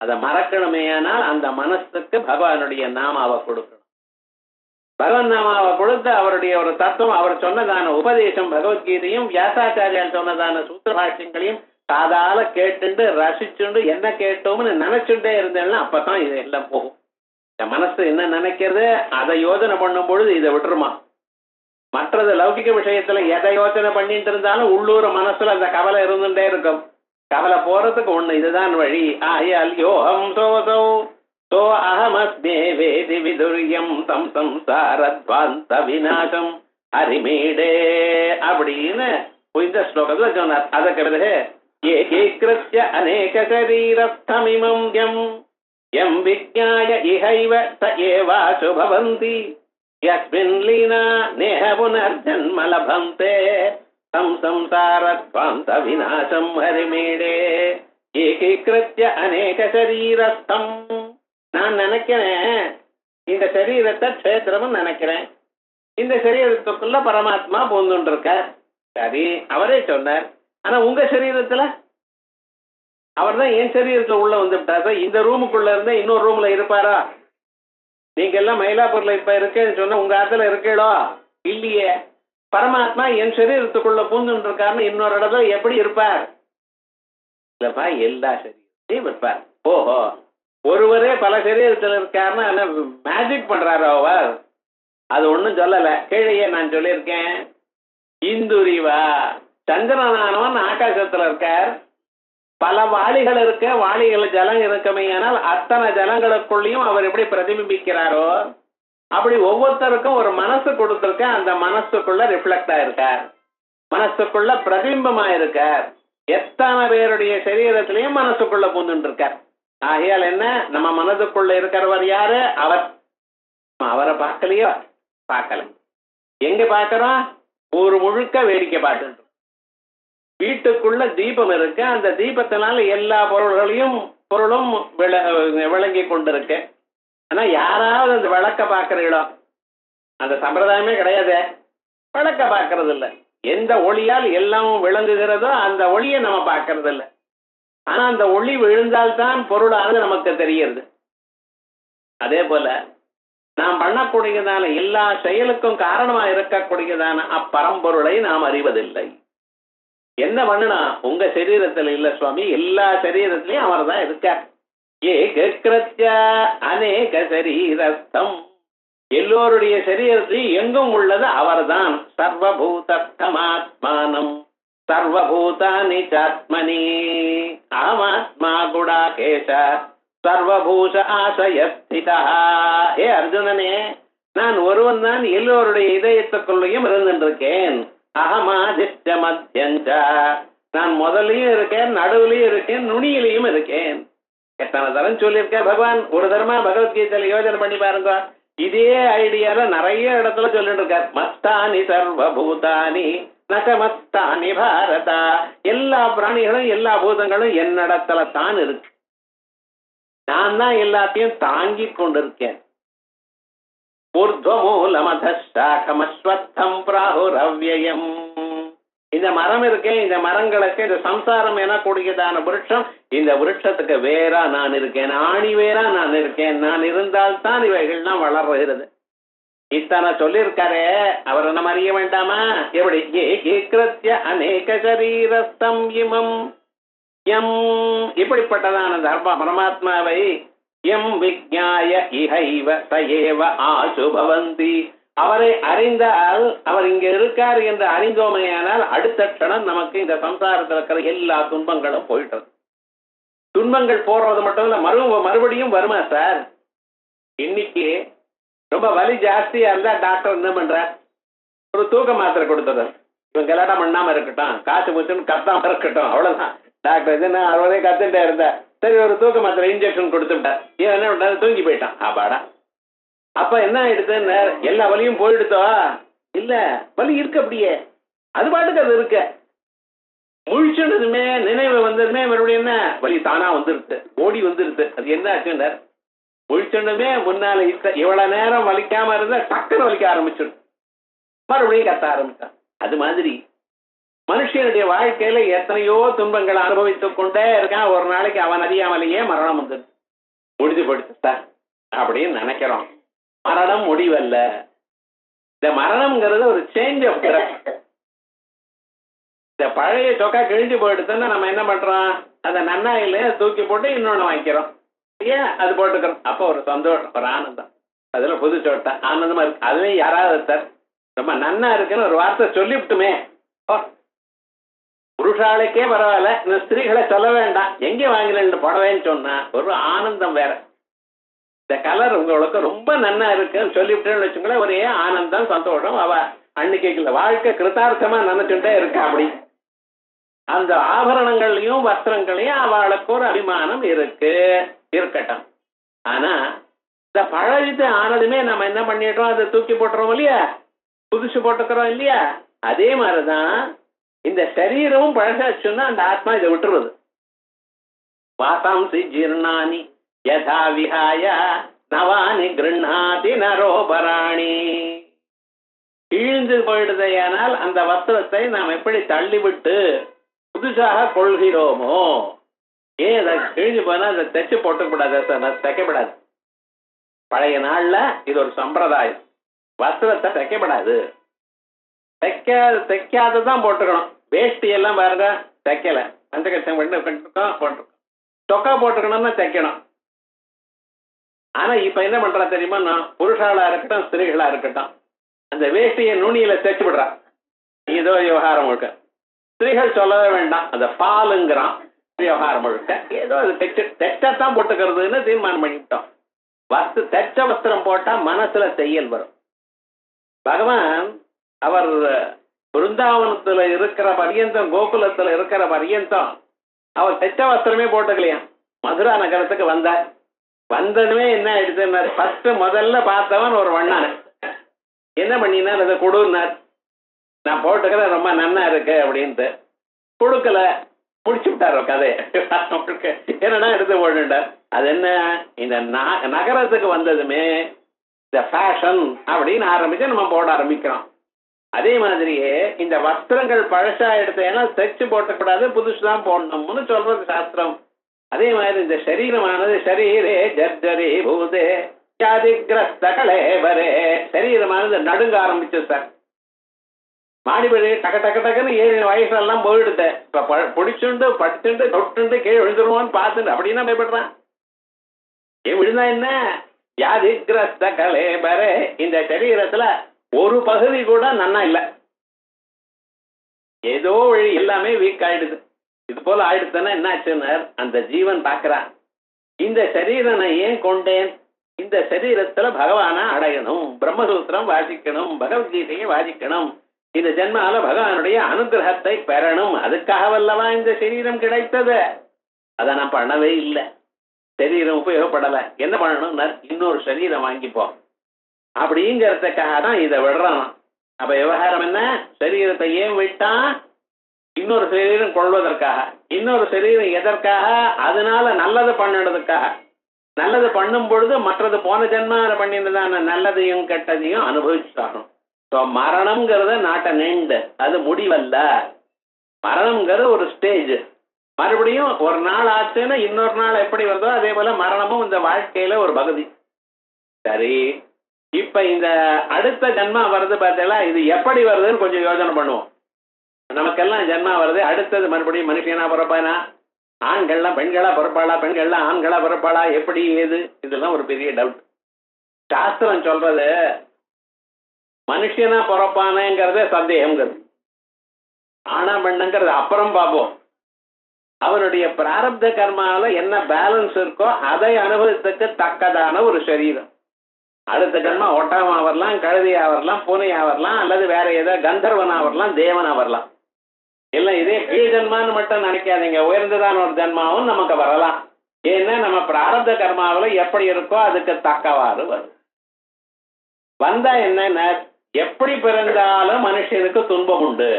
அதை மறக்கணுமே, ஆனால் அந்த மனசுக்கு பகவானுடைய நாமாவை கொடுக்கணும். பகவன் நாமாவை கொடுத்து அவருடைய ஒரு தத்துவம், அவர் சொன்னதான உபதேசம் பகவத்கீதையும் வியாசாச்சாரியால் சொன்னதான சூத்திர பாஷ்யங்களையும் காதால கேட்டுண்டு ரசிச்சுண்டு என்ன கேட்டோம்னு நினைச்சுட்டே இருந்தேன்னா அப்பதான் இது எல்லாம் போகும். இந்த மனசு என்ன நினைக்கிறது அதை யோசனை பண்ணும் பொழுது இதை விட்டுருமா. மற்றது லௌகிக விஷயத்துல எதை யோசனை பண்ணிட்டு இருந்தாலும் உள்ளூர் மனசுல அந்த கவலை இருந்துட்டே இருக்கும். கவலை போறதுக்கு ஒண்ணு இதுதான் வழி. ஆயால் யோகம் சோசோ சோ அகமஸ்மே வேதி விதுரியம் தம் சம்சாரத்வாந்த விநாசம் ஹரிமீடே அப்படின்னு இந்த ஸ்லோகத்துல சொன்னார். அதுக்கு பிறகு ஏகீக்ருத்ய அநேக சரீரஸ்தமிமம் யம் யம் விஜ்ஞாய இஹைவ ச ஏவாசு பவந்தி யஸ்மின் லீனா நேஹ புனர்ஜன்ம லபந்தே தம் சம்சாரத்வாந்த விநாசம் ஹரிமீடே ஏகீக்ருத்ய அநேக சரீரஸ்தம். நான் நினைக்கிறேன் இந்த சரீரத்தை க்ஷேத்திரம்னு நினைக்கிறேன். இந்த சரீரத்துக்குள்ள பரமாத்மா பூந்துட்டு இருக்க. சரி, அவரே சொன்னார். ஆனா உங்க சரீரத்துல அவர் தான் என் சரீரத்துல உள்ள வந்துவிட்டாரு. இந்த ரூமுக்குள்ள இருந்தா இன்னொரு ரூம்ல இருப்பாரா? நீங்க எல்லாம் மயிலாப்பூர்ல இப்ப இருக்கேன்னு சொன்னா உங்க ஆத்துல இருக்கீடோ இல்லையே. பரமாத்மா என் சரீரத்துக்குள்ள பூந்துட்டு இருக்காருன்னு இன்னொரு இடத்துல எப்படி இருப்பார்? இல்லப்பா, எல்லா சரீரத்தையும் இருப்பார். ஓஹோ, ஒருவரே பல சரீரத்தில் இருக்காருன்னா மேஜிக் பண்றாரு அவர். அது ஒண்ணும் சொல்லல. கீழே நான் சொல்லியிருக்கேன், இந்துரிவா சந்திரனானவன் ஆகாசத்துல இருக்கார். பல வாளிகள் இருக்க, வாளிகள் ஜலம் இருக்குமே, ஆனால் அத்தனை ஜலங்களுக்குள்ளயும் அவர் எப்படி பிரதிபிம்பிக்கிறாரோ அப்படி ஒவ்வொருத்தருக்கும் ஒரு மனசு கொடுத்திருக்க. அந்த மனசுக்குள்ள ரிஃப்ளெக்ட் ஆயிருக்கார், மனசுக்குள்ள பிரதிபிம்பமா இருக்கார். எத்தனை பேருடைய சரீரத்திலையும் மனசுக்குள்ள பூந்துட்டு இருக்கார். ஆகையால் என்ன, நம்ம மனதுக்குள்ள இருக்கிறவர் யாரு? அவர். அவரை பார்க்கலையோ? பார்க்கல. எங்க பார்க்கிறோம்? ஒரு முழுக்க வேடிக்கை பார்த்து. வீட்டுக்குள்ள தீபம் இருக்கு, அந்த தீபத்தினால எல்லா பொருளும் விளங்கி கொண்டிருக்கு. ஆனா யாராவது அந்த விளக்க பார்க்கறீங்களோ? அந்த சம்பிரதாயமே கிடையாது. விளக்க பார்க்கறது இல்லை. எந்த ஒளியால் எல்லாம் விளங்குகிறதோ அந்த ஒளியை நம்ம பார்க்கறது இல்லை. ஆனா அந்த ஒளி விழுந்தால்தான் பொருளானது நமக்கு தெரிகிறது. அதே போல நாம் பண்ணக்கூடியதான எல்லா செயலுக்கும் காரணமா இருக்கக்கூடியதான அப்பரம்பொருளை நாம் அறிவதில்லை. என்ன பண்ணனா? உங்க சரீரத்துல இல்ல சுவாமி, எல்லா சரீரத்திலையும் அவர் தான் இருக்கார். ஏகிருத்ய அநேக சரீரஸ்தம், எல்லோருடைய சரீரத்திலையும் எங்கும் உள்ளது அவர்தான். சர்வபூதமாத்மானம் சர்வபூதானி சாத்மனி ஆமாத்மா குடாகேஷ சர்வபூஷ ஆசயஸ்திதா. ஏ அர்ஜுனனே, நான் ஒருவன் தான் எல்லோருடைய இதயத்துக்குள்ளையும் இருந்துருக்கேன். அகமாதிஷ்ட மத்தியஞ்ச, நான் முதலையும் இருக்கேன், நடுவுலையும் இருக்கேன், நுனியிலையும் இருக்கேன். எத்தனை தரம் சொல்லியிருக்கேன் பகவான். ஒரு தரமா பகவத்கீதையில யோஜனை பண்ணி பாருங்க. இதே ஐடியால நிறைய இடத்துல சொல்லிட்டு இருக்கார். மஸ்தானி சர்வபூதானி நகமஸ்தானி பாரதா, எல்லா பிராணிகளும் எல்லா பூதங்களும் என்னிடத்துல தான் இருக்கு. நான் தான் எல்லாத்தையும் தாங்கி கொண்டிருக்கேன். ஊர்த்வமூலமதம் பிராஹுரவ்யயம். இந்த மரம் இருக்கேன், இந்த மரங்களுக்கு இந்த சம்சாரம் எனக்கூடியதான விருட்சம், இந்த விருட்சத்துக்கு வேறா நான் இருக்கேன், ஆணி வேறா நான் இருக்கேன். நான் இருந்தால்தான் இவைகள்லாம் வளர்கிறது. இத்தனை சொல்லியிருக்காரே, அவர் நம்ம அறிய வேண்டாமா? எப்படி? ஏகிருத்ய அநேக சரீரஸ்தம் இமம் எம், இப்படிப்பட்டதான தர்ம பரமாத்மாவை எம் விஜ்ஞாய இஹைவ சயேவ ஆசு பவந்தி, அவரை அறிந்தால், அவர் இங்க இருக்கார் என்று அறிந்தோமையானால் அடுத்த க்ஷணம் நமக்கு இந்த சம்சாரத்தில் இருக்கிற எல்லா துன்பங்களும் போயிட்டது. துன்பங்கள் போடுறது மட்டும் இல்ல, மறுபடியும் வருமா சார்? இன்னைக்கு ரொம்ப வலி ஜாஸ்தியா இருந்தா டாக்டர் என்ன பண்ற? ஒரு தூக்க மாத்திரை கொடுத்தது. இவன் கல்யாணம் பண்ணாம இருக்கட்டும், காசு போச்சுன்னு கத்தாம இருக்கட்டும், அவ்வளவுதான். டாக்டர் என்ன 60 கத்துட்டே இருந்த, சரி ஒரு தூக்க மாத்திரை இன்ஜெக்ஷன் கொடுத்துட்டார். இவன் என்ன பண்றாரு? தூங்கி போயிட்டான். ஆபாடா. அப்ப என்ன ஆயிடுதுன்னு, எல்லா வலியும் போயிடுத்தோ, இல்ல, வலி இருக்கு அப்படியே, அது பாட்டுக்கு அது இருக்கு. முழிச்சுனதுமே நினைவு வந்ததுமே மறுபடியும் என்ன வலி தானா வந்துருது, ஓடி வந்துருது. அது என்ன ஆச்சுன்னா முழிச்சுனதுமே முன்னால இருக்க இவ்வளவு நேரம் வலிக்காம இருந்தா டக்குன்னு வலிக்க ஆரம்பிச்சிடும், மறுபடியும் கத்த ஆரம்பிச்சான். அது மாதிரி மனுஷனுடைய வாழ்க்கையில எத்தனையோ துன்பங்களை அனுபவித்துக் கொண்டே இருக்கான். ஒரு நாளைக்கு அவன் அறியாமலேயே மரணம் வந்துடுது. முடிஞ்சு போயிடுச்சு அப்படின்னு நினைக்கிறோம். மரணம் முடிவல்ல. இந்த மரணம்ங்கிறது ஒரு சேஞ்ச் ஆஃப் ட்ரெஸ். இந்த பழைய சொக்கா கிழிஞ்சு போயிடுதுன்னா நம்ம என்ன பண்றோம், அந்த நன்னாயில தூக்கி போட்டு இன்னொன்னு வாங்கிக்கிறோம், ஏன் அது போட்டுக்கிறோம். அப்போ ஒரு சந்தோஷம், ஒரு ஆனந்தம். அதுல புது சொட்டா ஆனந்தமா இருக்கு. அதுலயும் யாராவது சார் ரொம்ப நன்னா இருக்குன்னு ஒரு வார்த்தை சொல்லிவிட்டுமே, புருஷாளுக்கே பரவாயில்ல, இந்த ஸ்திரீகளை சொல்ல வேண்டாம், எங்க வாங்கினு புடவைன்னு சொன்னா ஒரு ஆனந்தம் வேற. இந்த கலர் உங்களுக்கு ரொம்ப நன்னா இருக்குன்னு சொல்லிவிட்டேன்னு வச்சுங்களேன், ஒரே ஆனந்தம் சந்தோஷம். அவ அன்னைக்கு வாழ்க்கை கிருத்தார்த்தமா நினைச்சுட்டே இருக்கா. அப்படி அந்த ஆபரணங்களையும் வஸ்திரங்களையும் அவளுக்கு ஒரு அபிமானம் இருக்கு, இருக்கட்டும். ஆனா இந்த பழகிட்டு ஆனதுமே நம்ம என்ன பண்ணிடுறோம், அதை தூக்கி போட்டுறோம் இல்லையா, புதுசு போட்டுக்கிறோம் இல்லையா. அதே மாதிரிதான் இந்த சரீரமும் பழசாச்சுன்னா அந்த ஆத்மா இதை விட்டுருவது. வாசாம்சி ஜீர்ணானி யதா விஹாய நவானி கிருண்ணாதி நரோபராணி. கிழிந்து போயிடுதையானால் அந்த வஸ்திரத்தை நாம் எப்படி தள்ளிவிட்டு புதுசாக கொள்கிறோமோ, ஏன் அதை கிழிஞ்சு போனா அதை தைச்சு போட்டுக்கூடாது, தைக்கப்படாது. பழைய நாள்ல இது ஒரு சம்பிரதாயம், வஸ்திரத்தை தைக்கப்படாது, தைக்காததான் போட்டுக்கணும். வேஷ்டி எல்லாம் பாருங்க தைக்கல, பஞ்சகட்சம் போட்டிருக்கோம், சொக்கா போட்டுக்கணும்னா தைக்கணும். ஆனா இப்ப என்ன பண்றா தெரியுமா, நான் புருஷாளா இருக்கட்டும் ஸ்திரீகளா இருக்கட்டும் அந்த வேஷ்டியை நுனியில தைச்சு விடுறான். ஏதோ விவகாரம் முழுக்க ஸ்திரீகள் சொல்லவே வேண்டாம், அந்த பாலுங்கிறான் விவகாரம் முழுக்க. ஏதோ அது தைச்சத்தான் போட்டுக்கிறதுன்னு தீர்மானம் பண்ணிவிட்டோம். தைச்ச வஸ்திரம் போட்டா மனசுல தையல் வரும். பகவான் அவர் பிருந்தாவனத்துல இருக்கிற பரியந்தம், கோகுலத்துல இருக்கிற பரியந்தம் அவர் தைச்ச வஸ்திரமே போட்டுக்கலையா. மதுரா நகரத்துக்கு வந்தார். வந்ததுமே என்ன ஆயிடுச்சுன்னார், ஃபர்ஸ்ட் முதல்ல பார்த்தவன் ஒரு வண்ணான என்ன பண்ணினார், அதை கொடுனார். நான் போட்டுக்கிறேன் ரொம்ப நன்னா இருக்கு அப்படின்ட்டு கொடுக்கல, முடிச்சு விட்டார் கதையை. என்னன்னா எடுத்து போட்டுட்டார். அது என்ன, இந்த நகரத்துக்கு வந்ததுமே இந்த ஃபேஷன் அப்படின்னு ஆரம்பிச்சு நம்ம போட ஆரம்பிக்கிறோம். அதே மாதிரியே இந்த வஸ்திரங்கள் பழசா எடுத்தேன்னா தைச்சு போட்டக்கூடாது, புதுசுதான் போடணும்னு சொல்றது சாஸ்திரம். அதே மாதிரி இந்த சரீரமானது சரீரே ஜர்ஜரே பூதே ஜாதிகிரஸ்த கலேபரே, சரீரமானது நடுங்க ஆரம்பிச்சு சார். மாடிபடி டக்க டக்க டக்குன்னு 7 வயசுலாம் போயிடுது. இப்ப பிடிச்சுண்டு படுத்துண்டு தொட்டுண்டு கீழே விழுந்துருவான்னு பார்த்துட்டு அப்படின்னா பயப்படுறான். ஏன் விழுந்தா என்ன, ஜாதிகிரஸ்த கலேபரே. இந்த சரீரத்துல ஒரு பகுதி கூட நன்னா இல்ல, ஏதோ வழி எல்லாமே வீக் ஆயிடுது. இது போல ஆயிடுச்சுன்னா என்ன ஆச்சுன்னு அந்த ஜீவன் பாக்குறான், இந்த சரீரம் நான் ஏன் கொண்டேன், இந்த சரீரத்துல பகவானை அடையணும், பிரம்மசூத்திரம் வாசிக்கணும், பகவத்கீதையை வாசிக்கணும், இந்த ஜென்மால பகவானுடைய அனுகிரகத்தை பெறணும், அதுக்காகவல்லவா இந்த சரீரம் கிடைத்தது. அதை நான் பண்ணவே இல்லை, சரீரம் உபயோகப்படலை. என்ன பண்ணணும், இன்னொரு சரீரம் வாங்கிப்போம் அப்படிங்கிறதுக்காக தான் இதை விடுறான். அப்ப விவகாரம் என்ன, சரீரத்தை ஏன் விட்டா, இன்னொரு சரீரம் கொள்வதற்காக. இன்னொரு சரீரம் எதற்காக, அதனால நல்லது பண்ணுறதுக்காக. நல்லது பண்ணும் பொழுது மற்றது போன ஜென்மால பண்ணினதான நல்லதையும் கெட்டதையும் அனுபவிச்சாகணும். மரணம்ங்கிறது நாட்ட நீண்டு, அது முடிவல்ல. மரணம்ங்கிறது ஒரு ஸ்டேஜ். மறுபடியும் ஒரு நாள் ஆச்சுன்னா இன்னொரு நாள் எப்படி வருதோ அதே போல மரணமும் இந்த வாழ்க்கையில ஒரு பகுதி. சரி, இப்ப இந்த அடுத்த ஜென்மா வருது பார்த்தீங்களா, இது எப்படி வருதுன்னு கொஞ்சம் யோசனை பண்ணுவோம். நமக்கெல்லாம் ஜென்மா வருது, அடுத்தது மறுபடியும் மனுஷனா பிறப்பானா, ஆண்கள்லாம் பெண்களா பிறப்பாளா, பெண்கள்லாம் ஆண்களா பிறப்பாளா, எப்படி ஏது, இதெல்லாம் ஒரு பெரிய டவுட். சாஸ்திரம் சொல்றது மனுஷனா பிறப்பானேங்கிறதே சந்தேகம்ங்கிறது. ஆனா பெண்ணுங்கிறது அப்புறம் பார்ப்போம். அவனுடைய பிராரப்த கர்மாவில என்ன பேலன்ஸ் இருக்கோ அதை அனுபவத்துக்கு தக்கதான ஒரு சரீரம். அடுத்த ஜென்மா ஒட்டகமா வரலாம், கழுதையா வரலாம், பூனையா வரலாம், அல்லது வேற ஏதோ கந்தர்வனா வரலாம், தேவனா வரலாம். இல்லை இதே கீழ் ஜென்மான்னு மட்டும் நினைக்காதீங்க, உயர்ந்ததான ஒரு ஜென்மாவும் நமக்கு வரலாம். ஏன்னா நம்ம பிராரப்த கர்மாவில எப்படி இருக்கோ அதுக்கு தக்கவாறு வரும். வந்தா என்ன, எப்படி பிறந்தாலும் மனுஷனுக்கு துன்பம் உண்டு.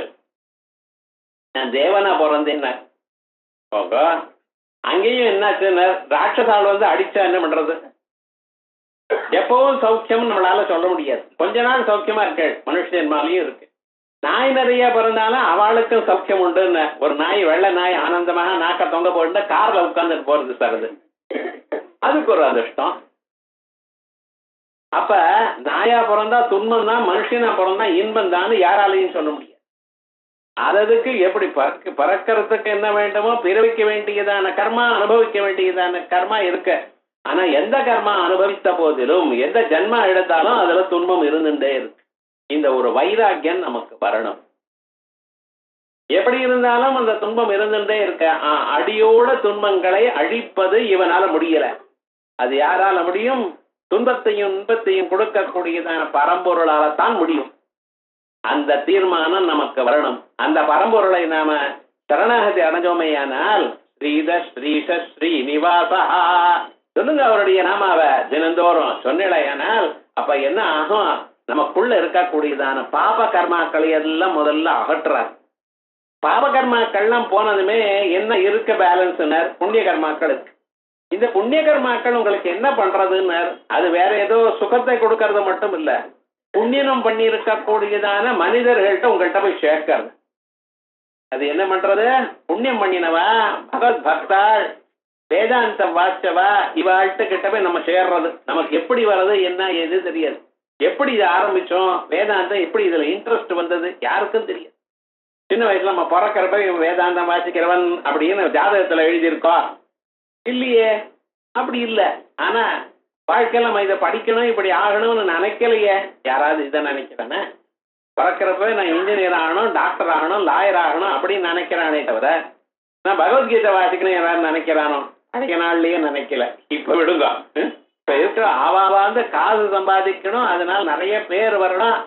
நான் தேவனா பிறந்தேன். அங்கேயும் என்னாச்சுன்னா ராட்சசால் வந்து அடிச்சா என்ன பண்றது? எப்பவும் சௌக்கியம் நம்மளால சொல்ல முடியாது. கொஞ்ச நாள் சௌக்கியமா இருக்கு, மனுஷன் மேலேயும் இருக்கு. நாய் நிறைய பிறந்தாலும் அவளுக்கும் சௌக்கியம் உண்டுன்னு. ஒரு நாய், வெள்ளை நாய் ஆனந்தமாக நாக்க தொங்க போட்டு கார்ல உட்கார்ந்துட்டு போறது சார், அதுக்கு ஒரு அதிர்ஷ்டம். அப்ப நாயா பிறந்தா துன்பம் தான், மனுஷனா பிறந்தா இன்பம் தான் யாராலையும் சொல்ல முடியாது. அதுக்கு எப்படி பறக்கிறதுக்கு என்ன வேண்டுமோ பிறவிக்க வேண்டியதான கர்மா, அனுபவிக்க வேண்டியதான கர்மா இருக்க. ஆனா எந்த கர்மா அனுபவித்த போதிலும் எந்த ஜென்மா எடுத்தாலும் அதுல துன்பம் இருந்துட்டே இருக்கு. இந்த ஒரு வைராக்கியம் நமக்கு வரணும். எப்படி இருந்தாலும் அந்த துன்பம் இருந்துட்டே இருக்க. அடியோட துன்பங்களை அழிப்பது இவனால முடியல. அது யாரால முடியும்? துன்பத்தையும் இன்பத்தையும் கொடுக்கக்கூடியதான பரம்பொருளால தான் முடியும். அந்த தீர்மானம் நமக்கு வரணும். அந்த பரம்பொருளை நாம சரணாகதி அடைஞ்சோமையானால் ஸ்ரீத ஸ்ரீஷ ஸ்ரீனிவாசா சொல்லுங்க அவருடைய நாமாவ தினந்தோறும் சொன்னிலையானால் அப்ப என்ன ஆகும்? நமக்குள்ள இருக்கக்கூடியதான பாப கர்மாக்களை எல்லாம் முதல்ல அகற்றுறார். பாப கர்மாக்கள்லாம் போனதுமே என்ன இருக்க பேலன்ஸ்னர்? புண்ணிய கர்மாக்கள் இருக்கு. இந்த புண்ணிய கர்மாக்கள் உங்களுக்கு என்ன பண்றதுன்னு, அது வேற ஏதோ சுகத்தை கொடுக்கறது மட்டும் இல்ல, புண்ணியம் பண்ணி இருக்கக்கூடியதான மனிதர்கள்ட்ட உங்கள்கிட்ட போய் சேர்க்கிறது. அது என்ன பண்றது? புண்ணியம் பண்ணினவா, பகவத் பக்தாள், வேதாந்தம் வாச்சவா, இவாழ்கிட்ட கிட்ட போய் நம்ம சேர்றது. நமக்கு எப்படி வர்றது என்ன எது தெரியாது. எப்படி இதை ஆரம்பிச்சோம், வேதாந்தம் எப்படி இதுல இன்ட்ரெஸ்ட் வந்தது யாருக்கும் தெரியாது. சின்ன வயசுல நம்ம பிறக்கிறப்ப வேதாந்தம் வாசிக்கிறவன் அப்படின்னு ஜாதகத்துல எழுதியிருக்கோம் இல்லையே? அப்படி இல்லை. ஆனா வாழ்க்கையில நம்ம இதை படிக்கணும், இப்படி ஆகணும்னு நினைக்கலையே. யாராவது இதை நினைக்கிறானே? பிறக்கிறப்ப நான் இன்ஜினியர் ஆகணும், டாக்டர் ஆகணும், லாயர் ஆகணும் அப்படின்னு நினைக்கிறானே தவிர நான் பகவத்கீதை வாசிக்கணும் யாராவது நினைக்கிறானோ? அன்றைய நாள்லயே நினைக்கல. இப்ப விடுங்க. இப்ப இருக்கிற ஆவாவாந்து காசு சம்பாதிக்கணும், அதனால நிறைய பேர் வரணும்,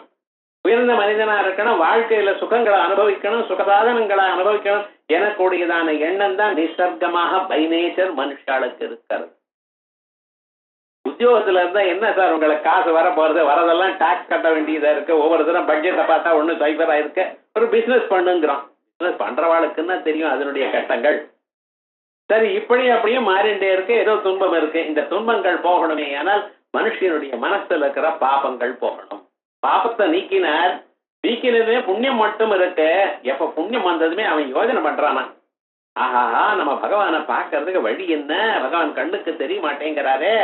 உயர்ந்த மனிதனா இருக்கணும், வாழ்க்கையில சுகங்களை அனுபவிக்கணும், சுகசாதனங்களை அனுபவிக்கணும் எனக்கூடியதான எண்ணம் தான் நிசர்க்கமாக பை நேச்சர் மனுஷாளுக்கு இருக்கிறது. உத்தியோகத்துல இருந்தா என்ன சார் உங்களுக்கு காசு வர போறது, வரதெல்லாம் டாக்ஸ் கட்ட வேண்டியதா இருக்கு, ஒவ்வொரு தரம் பட்ஜெட்டை பார்த்தா ஒண்ணு சைபரா இருக்கு, ஒரு பிசினஸ் பண்ணுங்கிறோம். பிசினஸ் பண்றவாளுக்குன்னா தெரியும் அதனுடைய கட்டங்கள். சரி, இப்படி அப்படியும் மாறிண்டே இருக்கு, ஏதோ துன்பம் இருக்கு. இந்த துன்பங்கள் போகணுமே ஆனால் மனுஷனுடைய மனசுல இருக்கிற பாபங்கள் போகணும். பாபத்தை நீக்கினார், நீக்கினதுமே புண்ணியம் மட்டும் இருக்கு. எப்ப புண்ணியம் வந்ததுமே அவன் யோஜனை பண்றானா, ஆஹாஹா நம்ம பகவானை பார்க்கறதுக்கு வழி என்ன, பகவான் கண்ணுக்கு தெரிய மாட்டேங்கிறாரே,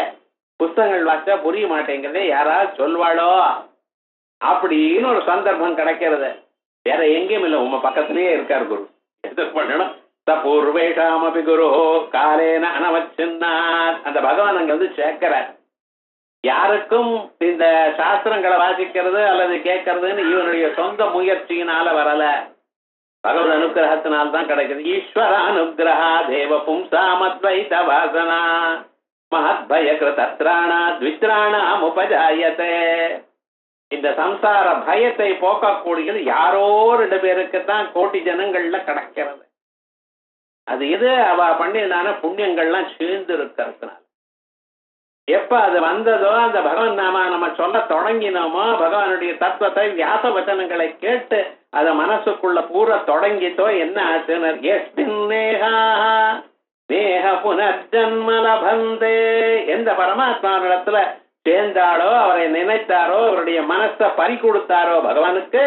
புஸ்தகங்கள் வாசிச்சா புரிய மாட்டேங்கிறதே, யாராவது சொல்வாளோ அப்படின்னு ஒரு சந்தர்ப்பம் கிடைக்கிறது. வேற எங்கேயும் இல்லை, உங்க பக்கத்திலேயே இருக்கார் குரு. எது பண்ணணும்? பூர்வேஷாமபி குரு காலேன அனவச்சின்னார். அந்த பகவான் அங்க வந்து சேர்க்கிறார். யாருக்கும் இந்த சாஸ்திரங்களை வாசிக்கிறது அல்லது கேட்கறதுன்னு இவனுடைய சொந்த முயற்சியினால வரல, பகவத் அனுகிரகத்தினால்தான் கிடைக்குது. ஈஸ்வர அனுகிரகா தேவ பும்சாமத்வைத வாசனா மகத் பயகிருத்ராணா த்வித்ராணாம் உபஜாயதே. இந்த சம்சார பயத்தை போக்கக்கூடியது யாரோ 2 பேருக்கு தான் கோட்டி ஜனங்கள்ல கிடைக்கிறது. அது இது அவ பண்ணினான புண்ணியங்கள்லாம் சேர்ந்து இருக்கிறதுனால. எப்ப அது வந்ததோ, அந்த பகவான் நாம நம்ம சொல்ல தொடங்கினோமோ, பகவானுடைய தத்துவத்தை வியாச வச்சனங்களை கேட்டு அத மனசுக்குள்ள பூரா தொடங்கிட்டோ, என்ன ஆச்சுன்னு நேஹ புனர்ஜன்மலபந்தே. எந்த பரமாத்மாவிடத்துல சேர்ந்தாரோ, அவரை நினைத்தாரோ, அவருடைய மனசை பறி கொடுத்தாரோ பகவானுக்கு,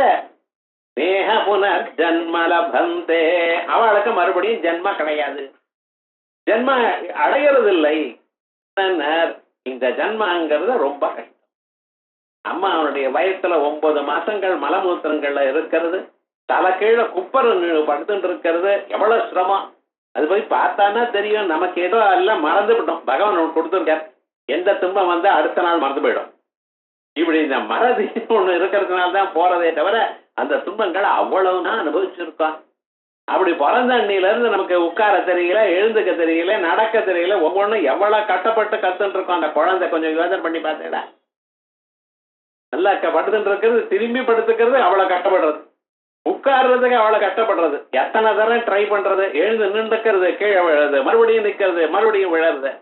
நேஹ புனர்ஜன்மலபந்தே, அவளுக்கு மறுபடியும் ஜென்ம கிடையாது, ஜென்ம அடைகிறது இல்லை. இந்த ஜன்மாங்கிறது ரொம்ப கஷ்டம். அம்மா அவனுடைய வயசுல 9 மாசங்கள் மலமூத்திரங்கள்ல இருக்கிறது, தலை கீழே குப்பர் படுத்துட்டு இருக்கிறது, எவ்வளவு சிரமம். அது போய் பார்த்தானா தெரியும். நமக்கு ஏதோ எல்லாம் மறந்து விட்டோம். பகவான் கொடுத்துருக்கார், எந்த துன்பம் வந்தா அடுத்த நாள் மறந்து போயிடும். இப்படி இந்த மறதி ஒண்ணு இருக்கிறதுனால தான் போறதே தவிர அந்த துன்பங்களை அவ்வளவுதான் அனுபவிச்சிருக்கோம். அப்படி பிறந்த அண்ணில இருந்து நமக்கு உட்கார தெரியல, எழுந்துக்க தெரியல, நடக்க தெரியல, ஒவ்வொன்றும் எவ்வளவு கஷ்டப்பட்டு கத்துட்டு இருக்கோம். அந்த குழந்தை கொஞ்சம் யோசனை பண்ணி பார்த்தேடா, நல்லா படுத்துட்டு இருக்கிறது, திரும்பி படுத்துக்கிறது அவ்வளவு கஷ்டப்படுறது, உட்கார்றதுக்கு அவ்வளவு கஷ்டப்படுறது, எத்தனை தரம் ட்ரை பண்றது, எழுந்து நின்றுக்கிறது, கீழே விழுறது, மறுபடியும் நிக்கிறது, மறுபடியும் விழறது,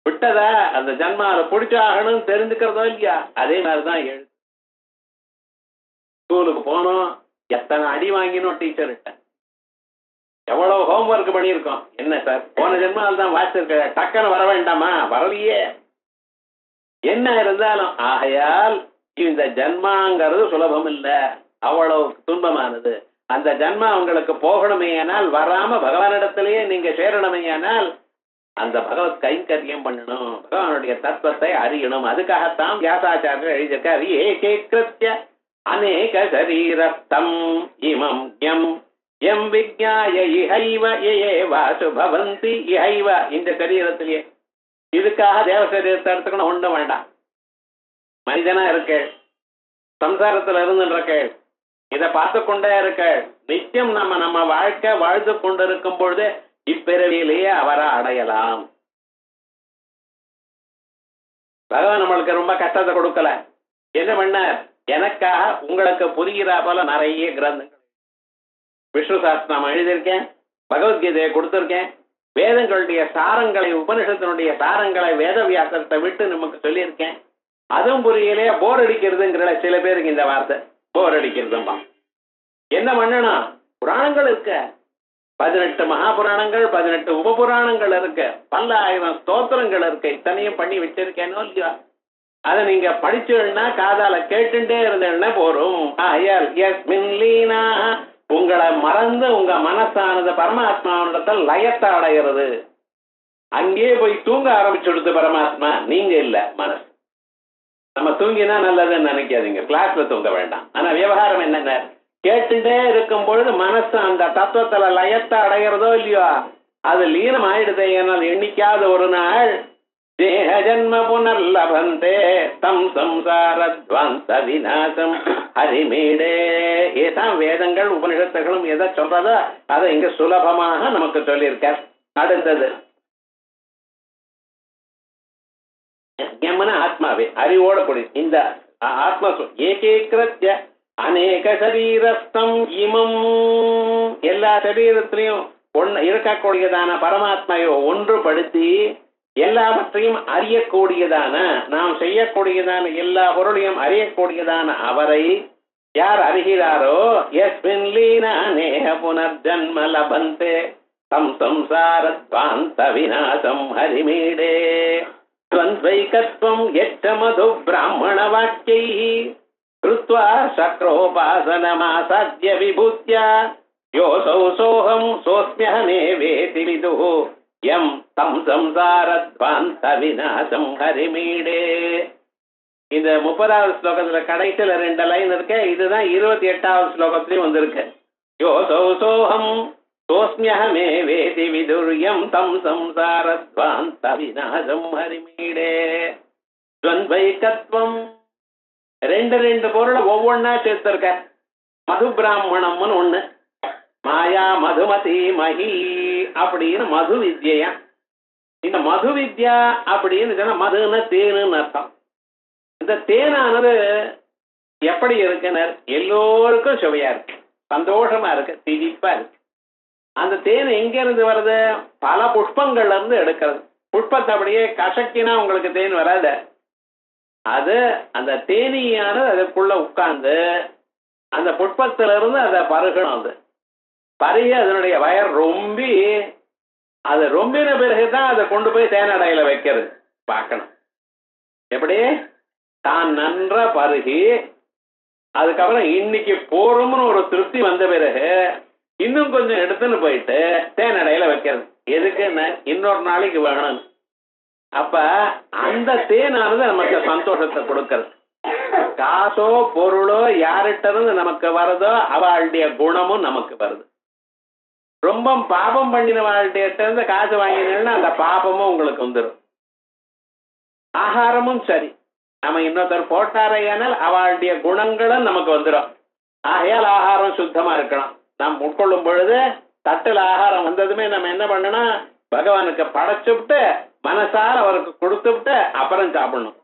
விட்டதா அந்த ஜன்மாவை பிடிச்சாகணும்னு தெரிஞ்சுக்கிறதோ இல்லையா, அதே மாதிரிதான் எழுது. ஸ்கூலுக்கு போனோம், எத்தனை அடி வாங்கினோம் டீச்சர்கிட்ட, எவ்வளவு ஹோம்ஒர்க் பண்ணியிருக்கோம். என்ன சார் போன ஜென்மால் தான் வாசிச்சிருக்க, டக்குன்னு வர வேண்டாமா, வரலையே. என்ன இருந்தாலும் ஆகையால் இந்த ஜன்மாங்கிறது சுலபம் இல்ல, அவ்வளவு துன்பமானது. அந்த ஜன்மா உங்களுக்கு போகணுமேயானால், வராம பகவானிடத்திலேயே நீங்க சேரணுமேயானால் அந்த பகவத் கைங்கரியம் பண்ணணும், பகவானுடைய தத்துவத்தை அறியணும். அதுக்காகத்தான் வியாசாச்சாரியர் எழுதியிருக்கார், ஏகேக்ருத்ய அநேக சரீரஸ்தம் இமம் யம் எம் விஜ்ஞாய இஹைவ ஏவாசு பவந்தி இஹைவ. இந்த சரீரத்திலேயே இதுக்காக தேவ சரீரத்தை எடுத்துக்கணும் ஒன்றும் வேண்டாம். மனிதனா இருக்க, சம்சாரத்துல இருந்துருக்க, இதை பார்த்து கொண்டே இருக்க, நிச்சயம் நம்ம வாழ்க்கை வாழ்ந்து கொண்டிருக்கும் பொழுது இப்பிறவியிலேயே அவரை அடையலாம். பகவான் நம்மளுக்கு ரொம்ப கஷ்டத்தை கொடுக்கல. என்ன பண்ண, எனக்காக உங்களுக்கு புரிகிறா போல நிறைய கிரந்தங்கள், விஷ்ணு சாஸ்திரம் எழுதியிருக்கேன், பகவத்கீதையை கொடுத்திருக்கேன், வேதங்களுடைய சாரங்களை, உபனிஷத்தினுடைய சாரங்களை வேதவியாசத்தை விட்டு நமக்கு சொல்லியிருக்கேன். அதுவும் புரியலையே, போர் அடிக்கிறதுங்கிற சில பேருக்கு இந்த வார்த்தை போர் அடிக்கிறதும்பா. என்ன பண்ணணும், புராணங்கள் இருக்க, 18 மகாபுராணங்கள், 18 உபபுராணங்கள் இருக்கு, பல ஆயிரம் ஸ்தோத்திரங்கள் இருக்கு, இத்தனையும் பண்ணி வச்சிருக்கேனோ இல்லையா. அதை நீங்க படிச்சுன்னா காதால கேட்டுட்டே இருந்தேன்னா போரும். ஆயால் உங்களை மறந்து உங்க மனசானது பரமாத்மாவிடத்தில் லயத்தை அடைகிறது. அங்கேயே போய் தூங்க ஆரம்பிச்சுடுது பரமாத்மா, நீங்க இல்ல மனசு. நம்ம தூங்கினா நல்லதுன்னு நினைக்காதீங்க, கிளாஸ்ல தூங்க வேண்டாம். ஆனா விவகாரம் என்னங்க, கேட்டுட்டே இருக்கும் பொழுது மனசு அந்த தத்துவத்துல லயத்தை அடைகிறதோ இல்லையோ, அது லீனம் ஆயிடுதே. ஏனால் எண்ணிக்காத ஒரு நாள் தேக ஜன்ம புனர்லபந்தே தம் சம்சாரத்வாந்த விநாசம் ஹரிமீடே. ஏதான் வேதங்கள் உபனிஷத்துகளும் எதை சொல்றதோ அதை இங்க சுலபமாக நமக்கு சொல்லியிருக்க. அடுத்தது யமன ஆத்மாவே அறிவோட கூடிய இந்த ஆத்மா ஏகேக்ரத்ய அநேக சரீரஸ்தம் இமம், எல்லா சரீரத்திலையும் இருக்கக்கூடியதான பரமாத்மாவை ஒன்றுபடுத்தி எல்லாவற்றையும் அறியக்கூடியதான, நாம் செய்யக்கூடியதான எல்லா பொருளையும் அறியக்கூடியதான அவரை யார் அறிகிறாரோ, யஸ்மின் லீனா நேஹ புனர்ஜன்ம லபந்தே தம் சம்சாரத்வாந்த விநாசம் ஹரிமீடே. துவந்த்வைகத்வம் யச்ச மது பிராமண வாக்யைஹ கிருத்வா சக்ரோபாசனமாசாத்ய விபூத்யா யோசௌ சோஹம் சோஸ்ம்யஹமேவேதி விதுः யம் தம் சம்சாரத்வாந்த விநாசம் ஹரிமீடே. இந்த 30வது ஸ்லோகத்துல கடைசியில 2 லைன் இருக்கு, இதுதான் 28வது ஸ்லோகத்திலையும் வந்திருக்கு. யோசௌ சோஹம் சோஸ்ம்யஹமேவேதி விதுர் யம் தம் சம்சாரத்வாந்த விநாசம் ஹரிமீடே. துவந்த்வைகத்வம், 2 பொருளை ஒவ்வொன்னா சேர்த்திருக்க. மது பிராமணம்னு ஒண்ணு, மாயா மதுமதி மகி அப்படின்னு மது வித்யா. இந்த மது வித்யா அப்படின்னு சொன்னா மதுன்னு தேனுன்னு அர்த்தம். இந்த தேனானது எப்படி இருக்குன்னு எல்லோருக்கும் சுவையா இருக்கு, சந்தோஷமா இருக்கு, திதிப்பா இருக்கு. அந்த தேன் எங்க இருந்து வருது, பல புஷ்பங்கள்ல இருந்து எடுக்கிறது. புஷ்பத்தை அப்படியே கசக்கினா உங்களுக்கு தேன் வராது, அது அந்த தேனீயானது அதுக்குள்ள உட்கார்ந்து அந்த புஷ்பத்திலிருந்து அதை பருகணும். அது பருகி அதனுடைய வயர் ரொம்பி, அது ரொம்பின பிறகுதான் அதை கொண்டு போய் தேனடையில வைக்கிறது. பார்க்கணும் எப்படி தான் நன்ற பருகி, அதுக்கப்புறம் இன்னைக்கு போறோம்னு ஒரு திருப்தி வந்த பிறகு இன்னும் கொஞ்சம் எடுத்துன்னு போயிட்டு தேனடையில வைக்கிறது. எதுக்குன்னு இன்னொரு நாளைக்கு வேணும். அப்ப அந்த தேனானது நமக்கு சந்தோஷத்தை கொடுக்கிறது. காசோ பொருளோ யார்கிட்ட இருந்து நமக்கு வருதோ அவளுடைய குணமும் நமக்கு வருது. ரொம்ப பாபம் பண்ணின வாழ்கிட்ட இருந்து காசு வாங்கினீங்கன்னா அந்த பாபமும் உங்களுக்கு வந்துடும். ஆகாரமும் சரி, நம்ம இன்னொருத்தர் போட்டாரையானால் அவளுடைய குணங்களும் நமக்கு வந்துடும். ஆகையால் ஆகாரம் சுத்தமா இருக்கணும். நாம் உட்கொள்ளும் பொழுது தட்டுல ஆகாரம் வந்ததுமே நம்ம என்ன பண்ணணும், பகவானுக்கு படைச்சுவிட்டு மனசார அவருக்கு கொடுத்துவிட்டு அப்புறம் சாப்பிடணும்.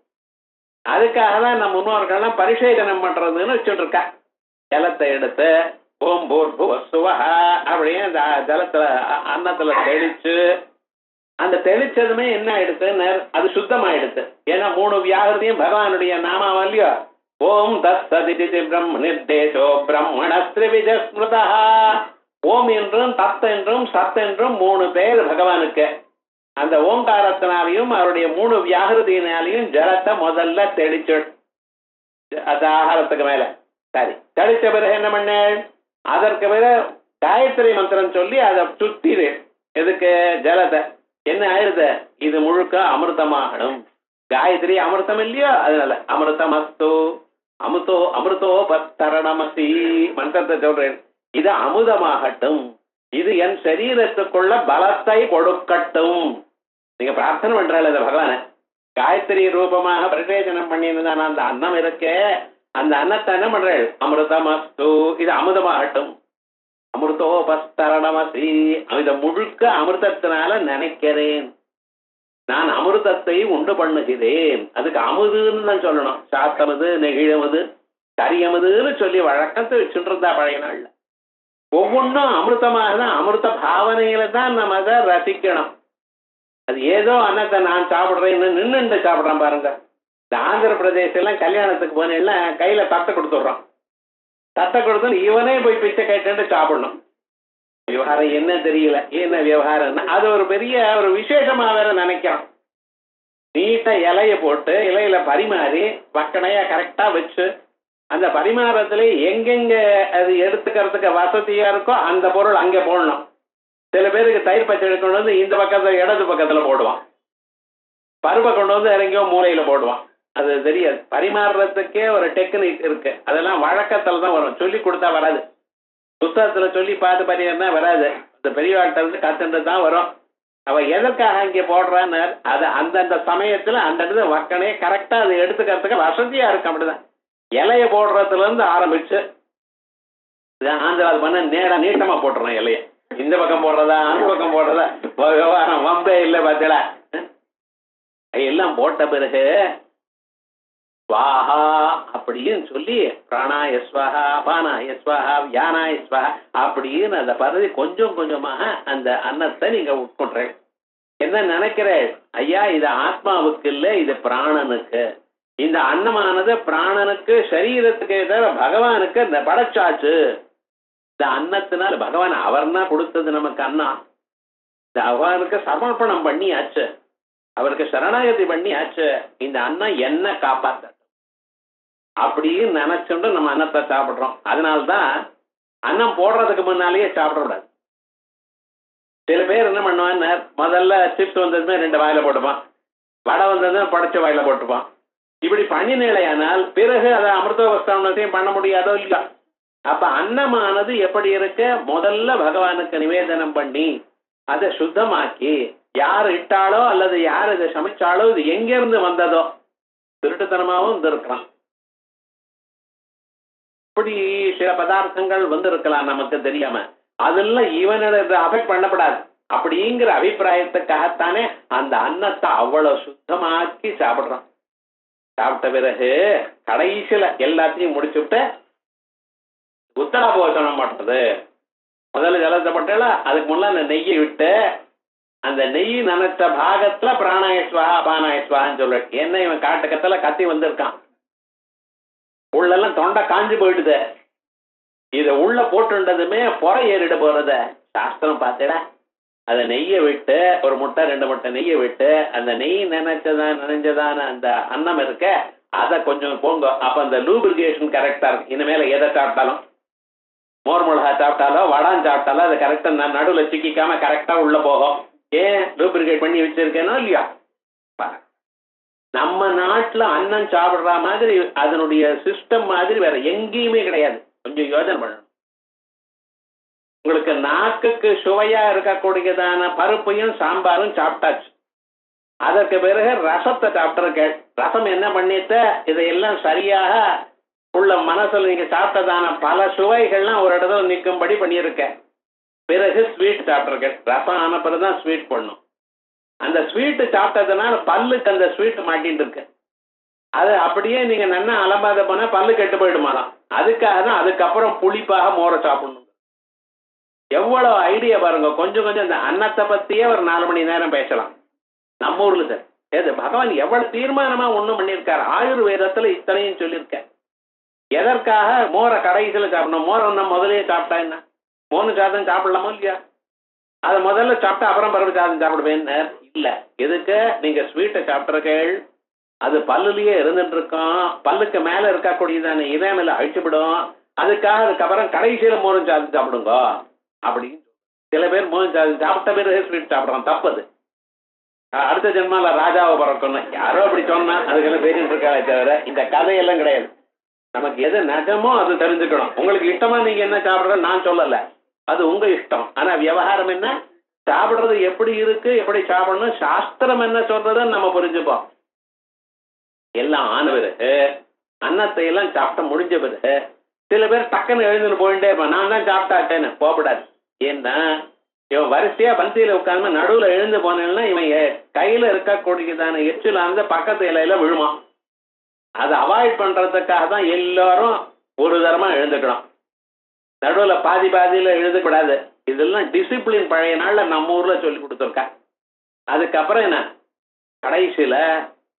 அதுக்காக தான் நம்ம முன்னோர்கள்லாம் பரிசேதனம் பண்றதுன்னு வச்சுட்டு இருக்கா. ஜலத்தை எடுத்து ஓம் பூர்புவஸ்ஸுவஹ அப்படியே அந்த ஜலத்துல அன்னத்துல தெளிச்சு, அந்த தெளிச்சதுமே என்ன ஆயிடுத்து, அது சுத்தமாயிடுத்து. ஏன்னா 3 வியாகிருதியும் பகவானுடைய நாமாவும் இல்லையோ, ஓம் தத்சதிதி பிரம்ம நிர்தேசோ பிரம்மணஸ்திரிவிஜ ஸ்மிருதா. ஓம் என்றும் தத் என்றும் சத் என்றும் 3 பேர் பகவானுக்கு. அந்த ஓங்காரத்தினாலையும் அவருடைய 3 வியாகிருதியினாலையும் ஜலத்தை முதல்ல தெளிச்சு அது ஆகாரத்துக்கு மேல சரி தெளிச்ச பிறகு என்ன பண்ண, அதற்கு பிறகு காயத்ரி மந்திரம் சொல்லி அதை சுத்திரு. எதுக்கு? ஜலத்தை. என்ன ஆயிடுது? இது முழுக்க அமிர்தமாகணும். காயத்ரி அமிர்தம் இல்லையோ, அதனால அமிர்தமஸ்து அமிர்தோ பத்தரணமசி மந்திரத்தை சொல்றேன். இது அமுதமாகட்டும், இது என் சரீரத்துக்குள்ள பலத்தை கொடுக்கட்டும். நீங்க பிரார்த்தனை பண்றாள் இந்த பகவான காயத்ரி ரூபமாக பிரவேசனம் பண்ணியிருந்தான். அந்த அன்னம் இருக்கே, அந்த அன்னத்தை என்ன பண்றாள்? அமிர்தமஸ்து, இது அமுதமாகட்டும். அமிர்தோபஸ்தரணமசி, இதை முழுக்க அமிர்தத்தினால நினைக்கிறேன். நான் அமிர்தத்தை உண்டு பண்ணுகிறேன். அதுக்கு அமுதுன்னு தான் சொல்லணும். சாத்தமது, நெகிழமது, கரியமதுன்னு சொல்லி வழக்கத்தை வச்சுட்டு இருந்தா பழைய நாள்ல. ஒவ்வொன்றும் அமிர்தமாக தான், அமிர்த பாவனையில தான் நம்ம அதை ரசிக்கணும். அது ஏதோ அன்னத்தை நான் சாப்பிட்றேன்னு நின்றுட்டு சாப்பிட்றேன் பாருங்க. இந்த ஆந்திர பிரதேசெல்லாம் கல்யாணத்துக்கு போனேன்னா கையில தட்டை கொடுத்துட்றான். தட்டை கொடுத்து இவனே போய் பிச்சை கேட்டு சாப்பிடணும். விவகாரம் என்ன தெரியல, என்ன விவகாரம்னா அது ஒரு பெரிய ஒரு விசேஷமா வேற நினைக்கிறான். நீட்டா இலைய போட்டு இலையில பரிமாறி வக்கனையா கரெக்டா வச்சு அந்த பரிமாறத்துல எங்கெங்க அது எடுத்துக்கிறதுக்கு வசதியா இருக்கோ அந்த பொருள் அங்க போடணும். சில பேருக்கு தயிர் பச்சை கொண்டு வந்து இந்த பக்கத்துல இடது பக்கத்துல போடுவான், பருப்பை கொண்டு வந்து இறங்கியோ மூலையில போடுவான். அது தெரியாது. பரிமாறுறதுக்கே ஒரு டெக்னிக் இருக்கு. அதெல்லாம் வழக்கத்துல தான் வரும், சொல்லி கொடுத்தா வராது. புத்தகத்துல சொல்லி பார்த்து பரிமாறினா வராது. அந்த பெரியவாழ்கிட்ட இருந்து கத்துட்டு தான் வரும். அவ எதற்காக இங்கே போடுறான்னு அது அந்தந்த சமயத்துல அந்த இடத்துல வக்கனே கரெக்டா அதை எடுத்துக்கிறதுக்கு வசதியா இருக்கு. அப்படிதான் இலைய போடுறதுல இருந்து ஆரம்பிச்சு ஆந்திராது பண்ண நேரம் நீட்டமா போட்டுறோம். இலைய இந்த பக்கம் போடுறதா அந்த பக்கம் போடுறதா விவகாரம் வம்பே இல்லை. பார்த்தீங்களா? எல்லாம் போட்ட பிறகு ஸ்வாஹா அப்படின்னு சொல்லி பிராணாய ஸ்வாஹா, அபானாய ஸ்வாஹா, வியானாய ஸ்வாஹா அப்படின்னு அந்த பருதி கொஞ்சம் கொஞ்சமாக அந்த அன்னத்தை நீங்க உட்கொள்றேன். என்ன நினைக்கிறேன்? ஐயா இது ஆத்மாவுக்கு இல்லை, இது பிராணனுக்கு. இந்த அன்னமானது பிராணனுக்கு சரீரத்துக்கு தவிர பகவானுக்கு இந்த படைச்சாச்சு. இந்த அன்னத்தினால பகவான் அவர்னா கொடுத்தது நமக்கு அண்ணா. இந்த பகவானுக்கு சமர்ப்பணம் பண்ணியாச்சு, அவருக்கு சரணாகதி பண்ணியாச்சு. இந்த அன்னம் என்ன காப்பாத்த அப்படின்னு நினைச்சுட்டு நம்ம அன்னத்தை சாப்பிடுறோம். அதனால்தான் அன்னம் போடுறதுக்கு முன்னாலேயே சாப்பிடக்கூடாது. சில பேர் என்ன பண்ணுவான்னு முதல்ல சிப்ஸ் வந்ததுமே 2 வாயில போட்டுப்பான், வடை வந்ததுமே படைச்ச வாயில போட்டுப்பான். இப்படி பண்ணினேலையானால் பிறகு அதை அமிர்தோபஸ்தானத்தையும் பண்ண முடியாதோ இல்லையா? அப்ப அன்னமானது எப்படி இருக்க, முதல்ல பகவானுக்கு நிவேதனம் பண்ணி அதை சுத்தமாக்கி யார் இட்டாலோ அல்லது யார் இதை சமைச்சாலோ இது எங்கிருந்து வந்ததோ திருட்டுத்தனமாகவும் இருந்திருக்கலாம். இப்படி சில பதார்த்தங்கள் வந்திருக்கலாம் நமக்கு தெரியாம. அதெல்லாம் இவனோட அஃபெக்ட் பண்ணப்படாது அப்படிங்கிற அபிப்பிராயத்துக்காகத்தானே அந்த அன்னத்தை அவ்வளவு சுத்தமாக்கி சாப்பிடுறான். சாப்பிட்ட பிறகு கடைசியில எல்லாத்தையும் முடிச்சுட்டு உத்தராபோஷனம் பண்றது. முதல்ல ஜலத்தை பட்டால அதுக்கு முன்னால நெய்யை விட்டு அந்த நெய் நினைச்ச பாகத்துல பிராணாயஸ்வா அபானாயஸ்வான்னு சொல்ற. என்ன இவன் காட்டுக்கத்துல கத்தி வந்திருக்கான், உள்ளெல்லாம் தொண்டை காஞ்சி போயிடுது. இத உள்ள போட்டுன்றதுமே புற ஏறிட போறத சாஸ்திரம் பார்த்தேடா. அதை நெய்யை விட்டு ஒரு முட்டை 2 முட்டை நெய்யை விட்டு அந்த நெய் நினைஞ்சதான அந்த அன்னம் இருக்க அதை கொஞ்சம் போங்க. அப்ப அந்த லூப்ரிகேஷன் கரெக்டா இருக்கு. இனிமேல எதை சாப்பிட்டாலும், மோர் மிளகா சாப்பிட்டாலோ வடான் சாப்பிட்டாலோ அது கரெக்டா நடுவில் சிக்கிக்காம கரெக்டா உள்ள போகும். ஏன் லூப்ரிகேட் பண்ணி வச்சிருக்கேனோ இல்லையா? நம்ம நாட்டுல அன்னம் சாப்பிடுற மாதிரி அதனுடைய சிஸ்டம் மாதிரி வேற எங்கேயுமே கிடையாது. கொஞ்சம் யோசனை பண்ணணும். உங்களுக்கு நாக்குக்கு சுவையா இருக்கக்கூடியதான பருப்பையும் சாம்பாரும் சாப்பிட்டாச்சு. அதற்கு பிறகு ரசத்தை சாப்பிட்டிருக்கேன். ரசம் என்ன பண்ணிட்ட, இதையெல்லாம் சரியாக உள்ள மனசுல நீங்க சாப்பிட்டதான பல சுவைகள்லாம் ஒரு இடத்துல நிற்கும்படி பண்ணியிருக்கேன். பிறகு ஸ்வீட் சாப்பிட்டிருக்கேன். ரசம் ஆன பிறகுதான் ஸ்வீட் பண்ணும். அந்த ஸ்வீட்டு சாப்பிட்டதுனால பல்லுக்கு அந்த ஸ்வீட் மாட்டின்னு இருக்கு. அது அப்படியே நீங்க நன்னா அலம்பாத போனா பல்லு கெட்டு போயிடுமாலாம். அதுக்காக தான் அதுக்கப்புறம் புளிப்பாக மோரை சாப்பிடணும். எவ்வளவு ஐடியா பாருங்க. கொஞ்சம் கொஞ்சம் இந்த அன்னத்தை பத்தியே ஒரு 4 மணி நேரம் பேசலாம் நம்ம ஊர்ல. சார் ஏது பகவான் எவ்வளவு தீர்மானமா ஒண்ணும் பண்ணியிருக்காரு. ஆயுர்வேதத்துல இத்தனையும் சொல்லியிருக்க. எதற்காக மோரை கடைசியில் சாப்பிடணும்? மோரை நம்ம முதலே சாப்பிட்டா என்ன? மோனு சாதம் சாப்பிடலாமோ இல்லையா? அதை முதல்ல சாப்பிட்டா அப்புறம் பருப்பு சாதம் சாப்பிடுவேன்னு இல்ல. எதுக்கு? நீங்க ஸ்வீட்டை சாப்பிட்றீர்கள், அது பல்லுலயே இருந்துட்டு இருக்கோம், பல்லுக்கு மேல இருக்கக்கூடியதான இதயமில்ல அழிச்சுவிடும், அதுக்கப்புறம் கடைசியில மோரும் சாதம் சாப்பிடுங்க அப்படின்னு. சில பேர் மோரும் சாதம் சாப்பிட்ட பேர் ஸ்வீட் சாப்பிடுறான், தப்பது. அடுத்த ஜென்மால ராஜாவை பிறக்கணும் யாரோ அப்படி சொன்னா அதுக்கெல்லாம் பேசிட்டு இருக்காளே தவிர இந்த கதையெல்லாம் கிடையாது. நமக்கு எது நகமோ அது தெரிஞ்சுக்கணும். உங்களுக்கு இஷ்டமா நீங்க என்ன சாப்பிடுற நான் சொல்லல, அது உங்க இஷ்டம். ஆனா விவகாரம் என்ன, சாப்பிடுறது எப்படி இருக்கு, எப்படி சாப்பிடணும், சாஸ்திரம் என்ன சொல்றதுன்னு நம்ம புரிஞ்சுப்போம். எல்லாம் ஆன பிறகு அன்னத்தை எல்லாம் சாப்பிட்ட முடிஞ்ச பிறகு சில பேர் டக்குன்னு எழுந்துன்னு போயிட்டே இருப்பான், நான் தான் சாப்பிட்டாட்டேன்னு. போகக்கூடாது. ஏன்னா இவன் வரிசையா பந்தியில உட்கார்ந்து நடுவுல எழுந்து போனேன்னா இவன் கையில இருக்கக்கூடியதான எச்சிலானது பக்கத்து இலையில விழுமா. அதை அவாய்ட் பண்றதுக்காக தான் எல்லாரும் ஒரு தரமா எழுந்துக்கணும். நடுவுல பாதி பாதியில எழுதக்கூடாது. இதெல்லாம் டிசிப்ளின் பழைய நாள்ல நம்ம ஊர்ல சொல்லி கொடுத்துருக்கா. அதுக்கப்புறம் என்ன, கடைசியில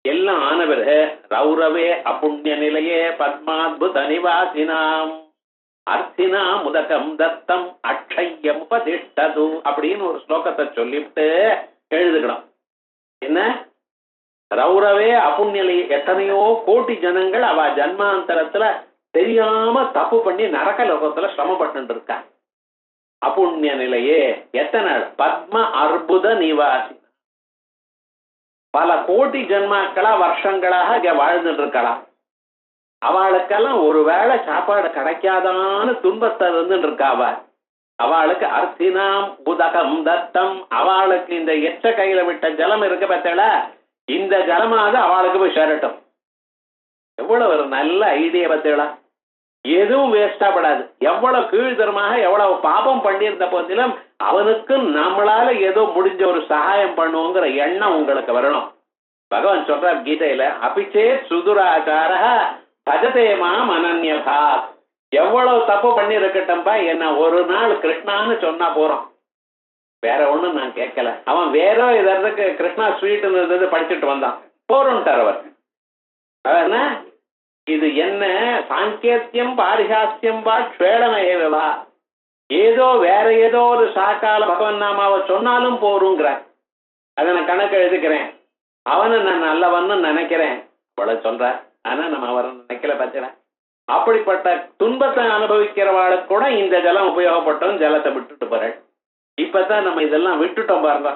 எல்லாம் ஆன பிறகு ரௌரவே அப்புண்ணிய நிலையே பத்மாத்புத நிவாசினாம் அர்த்தினா முதகம் தத்தம் அக்ஷயம் உபதிஷ்டது அப்படின்னு ஒரு ஸ்லோகத்தை சொல்லிவிட்டு எழுதுக்கணும். என்ன, ரௌரவே அப்புண்ணிலை, எத்தனையோ கோடி ஜனங்கள் அவ ஜன்மாந்தரத்துல தெரியாம தப்பு பண்ணி நரக லோகத்துல சிரமப்பட்டு இருக்கா. அப்புண்ணிய நிலையே எத்தனை பத்ம அர்புத நிவாசி, பல கோடி ஜன்மாக்களா வருஷங்களாக இங்க வாழ்ந்துட்டு இருக்கலாம். அவளுக்கெல்லாம் ஒரு வேளை சாப்பாடு கிடைக்காதான்னு துன்பத்தை இருந்துட்டு இருக்காவ. அவளுக்கு அர்த்தினாம் உதகம் தத்தம், அவளுக்கு இந்த எச்ச கையில விட்ட ஜலம் இருக்கு பார்த்தல, இந்த ஜலமாவது அவளுக்கு போய் சேரட்டும். எவ்வளவு ஒரு நல்ல ஐடியா பார்த்தீங்களா? எதுவும் வேஸ்டா படாது. எவ்வளவு கீழ்தரமாக எவ்வளவு பாபம் பண்ணியிருந்த போதிலும் அவனுக்கு நம்மளால ஏதோ முடிஞ்ச ஒரு சகாயம் பண்ணுவோங்கிற எண்ணம் உங்களுக்கு வரணும். பகவான் சொல்றார் கீதையில, அபிச்சே சுதுராச்சார பஜதேமா அனன்யதா. எவ்வளவு தப்பு பண்ணி இருக்கட்டும்பா, என்ன ஒரு நாள் கிருஷ்ணான்னு சொன்னா போறோம், வேற ஒண்ணும் நான் கேட்கல. அவன் வேற இதற்கு கிருஷ்ணா ஸ்வீட்னு இருந்தது படிச்சுட்டு வந்தான், போறோம்ட்டார் அவர். என்ன இது, என்ன சாங்கேத்தியம் பாரிஹாஸ்யம் வா க்ஷேளமேவா, ஏதோ வேற ஏதோ ஒரு சாக்கால பகவன் நாமாவை சொன்னாலும் போருங்கிறார். அதை நான் கணக்கு எழுதுக்கிறேன், அவனை நான் நல்லவன்னு நினைக்கிறேன் போல சொல்ற. ஆனா நம்ம அவரை நினைக்கல பார்த்தீங்களா? அப்படிப்பட்ட துன்பத்தை அனுபவிக்கிறவாளுக்கு கூட இந்த ஜலம் உபயோகப்பட்டோம், ஜலத்தை விட்டுட்டு போறேன். இப்பதான் நம்ம இதெல்லாம் விட்டுட்டோம் பாருங்க.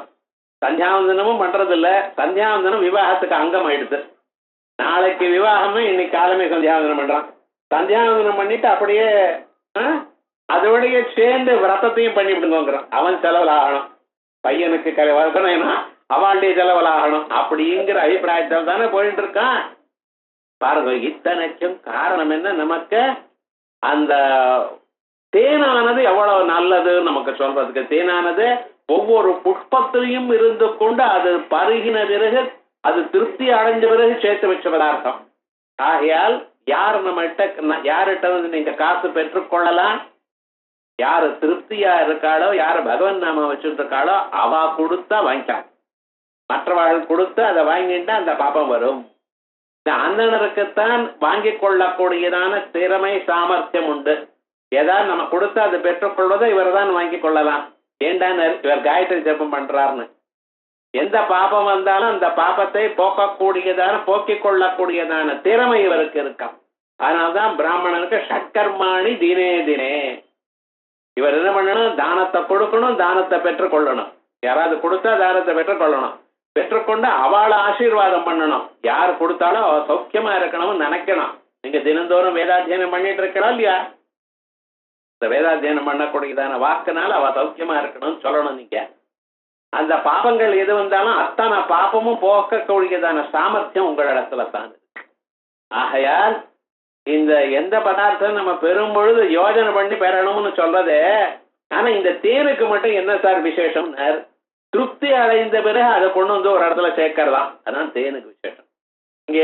சந்தியாவந்தனமும் பண்றது இல்ல. சந்தியாவந்தனம் விவாகத்துக்கு அங்கம் ஆயிடுது. நாளைக்கு விவாகமே இன்னைக்கு காலமே சந்தியாவந்தனம் பண்றான். சந்தியாவந்தனம் பண்ணிட்டு அப்படியே அதோடைய சேர்ந்து விரதத்தையும் பண்ணி விடுங்கிறான். அவன் செலவில் ஆகணும், பையனுக்கு வரணும், அவளுடைய செலவில் ஆகணும் அப்படிங்கிற அபிப்பிராயத்தில் தானே போயிட்டு இருக்கான். பாருங்க, இத்தனைக்கும் காரணம் என்ன, நமக்கு அந்த தேனானது எவ்வளவு நல்லது நமக்கு சொல்றதுக்கு. தேனானது ஒவ்வொரு புஷ்பத்திலையும் இருந்து கொண்டு அது பருகின பிறகு அது திருப்தி அடைஞ்ச பிறகு சேர்த்து வச்ச பதார்த்தம். ஆகையால் யார் யார்கிட்ட நீங்க காசு பெற்றுக்கொள்ளலாம், யாரு திருப்தியா இருக்காளோ, யாரு பகவன் நாம வச்சுட்டு இருக்காளோ அவ கொடுத்தா வாங்கிட்டான். மற்றவர்கள் கொடுத்து அதை வாங்கிட்டா அந்த பாப்பம் வரும். இந்த அந்தனருக்குத்தான் வாங்கி கொள்ளக்கூடியதான திறமை சாமர்த்தியம் உண்டு. ஏதாவது நம்ம கொடுத்து அதை பெற்றுக்கொள்வதை இவர் தான் வாங்கி கொள்ளலாம். ஏண்டான்னு இவர் காயத்ரி ஜபம் பண்றாருன்னு. எந்த பாபம் வந்தாலும் அந்த பாபத்தை போக்கிக் கொள்ளக்கூடியதான திறமை இவருக்கு இருக்காம். அதனால்தான் பிராமணனுக்கு ஷட்கர்மாணி தினே தினே. இவர் என்ன பண்ணணும், தானத்தை கொடுக்கணும், தானத்தை பெற்றுக்கொள்ளணும். யாராவது கொடுத்தா தானத்தை பெற்றுக்கொள்ளணும், பெற்றுக்கொண்டு அவளை ஆசீர்வாதம் பண்ணணும். யார் கொடுத்தாலும் அவ சௌக்கியமா இருக்கணும்னு நினைக்கணும். நீங்க தினந்தோறும் வேதாத்தியனம் பண்ணிட்டு இருக்கலாம் இல்லையா? இந்த வேதாத்தியனம் பண்ணக்கூடியதான வாக்குனால அவ சௌக்கியமா இருக்கணும்னு சொல்லணும். நீங்க அந்த பாபங்கள் எது வந்தாலும் அத்தனை பாபமும் போக்கக்கூடியதான சாமர்த்தியம் உங்களிடத்துல தான். ஆகையால் இந்த எந்த பதார்த்தம் நம்ம பெறும் பொழுது யோஜனை பண்ணி பெறணும்னு சொல்றது. ஆனா இந்த தேனுக்கு மட்டும் என்ன சார் விசேஷம், திருப்தி அடைந்த பிறகு அதை கொண்டு வந்து ஒரு இடத்துல சேர்க்கறதாம். அதான் தேனுக்கு விசேஷம். இங்க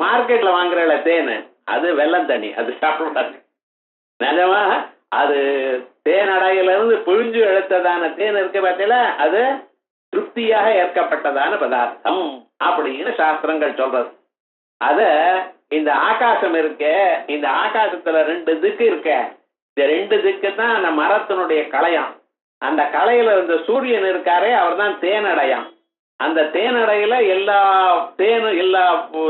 மார்க்கெட்ல வாங்குற தேனு அது வெள்ளம் தண்ணி, அது சாப்பிடாது. நிஜமாக அது தேனடையில இருந்து புழிஞ்சு எடுத்ததான தேன் இருக்க பார்த்தீங்களா, அது திருப்தியாக ஏற்கப்பட்டதான பதார்த்தம் அப்படின்னு சாஸ்திரங்கள் சொல்றது. அத இந்த ஆகாசம் இருக்க, இந்த ஆகாசத்துல 2 திக்கு இருக்க, இந்த 2 திக்கு தான் அந்த மரத்தினுடைய களையம். அந்த களையில இந்த சூரியன் இருக்காரே அவர் தான் தேனடையான். அந்த தேனடையில எல்லா தேனும் எல்லா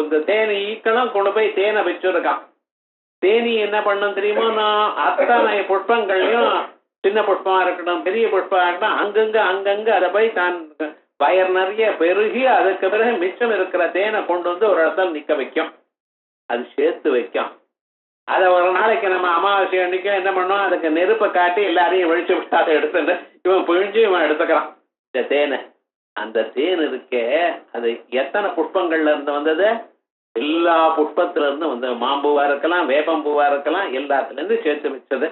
இந்த தேனி ஈக்களும் கொண்டு போய் தேனை வச்சிருக்கான். தேனி என்ன பண்ணும் தெரியுமோ, அத்தனை புஷ்பங்களையும் சின்ன புஷ்பமா இருக்கட்டும் பெரிய புஷ்பமா இருக்கட்டும் அங்கங்க அதை போய் தான் வயர் நிறைய பெருகி அதுக்கு பிறகு மிச்சம் இருக்கிற தேனை கொண்டு வந்து ஒரு இடத்துல நிக்க வைக்கும். அது சேர்த்து வைக்கும். அதை ஒரு நாளைக்கு நம்ம அமாவாசை அன்னைக்கு என்ன பண்ணோம், அதுக்கு நெருப்பை காட்டி எல்லாரையும் வெளிச்சு விட்டு அதை எடுத்துட்டு இவன் பிழிஞ்சு இவன் எடுத்துக்கிறான் இந்த தேனை. அந்த தேன் இருக்கே அது எத்தனை புஷ்பங்கள்ல இருந்து வந்தது? எல்லா புஷ்பத்துல இருந்து வந்து மாம்பூவா இருக்கலாம், வேப்பம்பூவா இருக்கலாம், எல்லாத்துல இருந்து சேர்த்து வச்சது.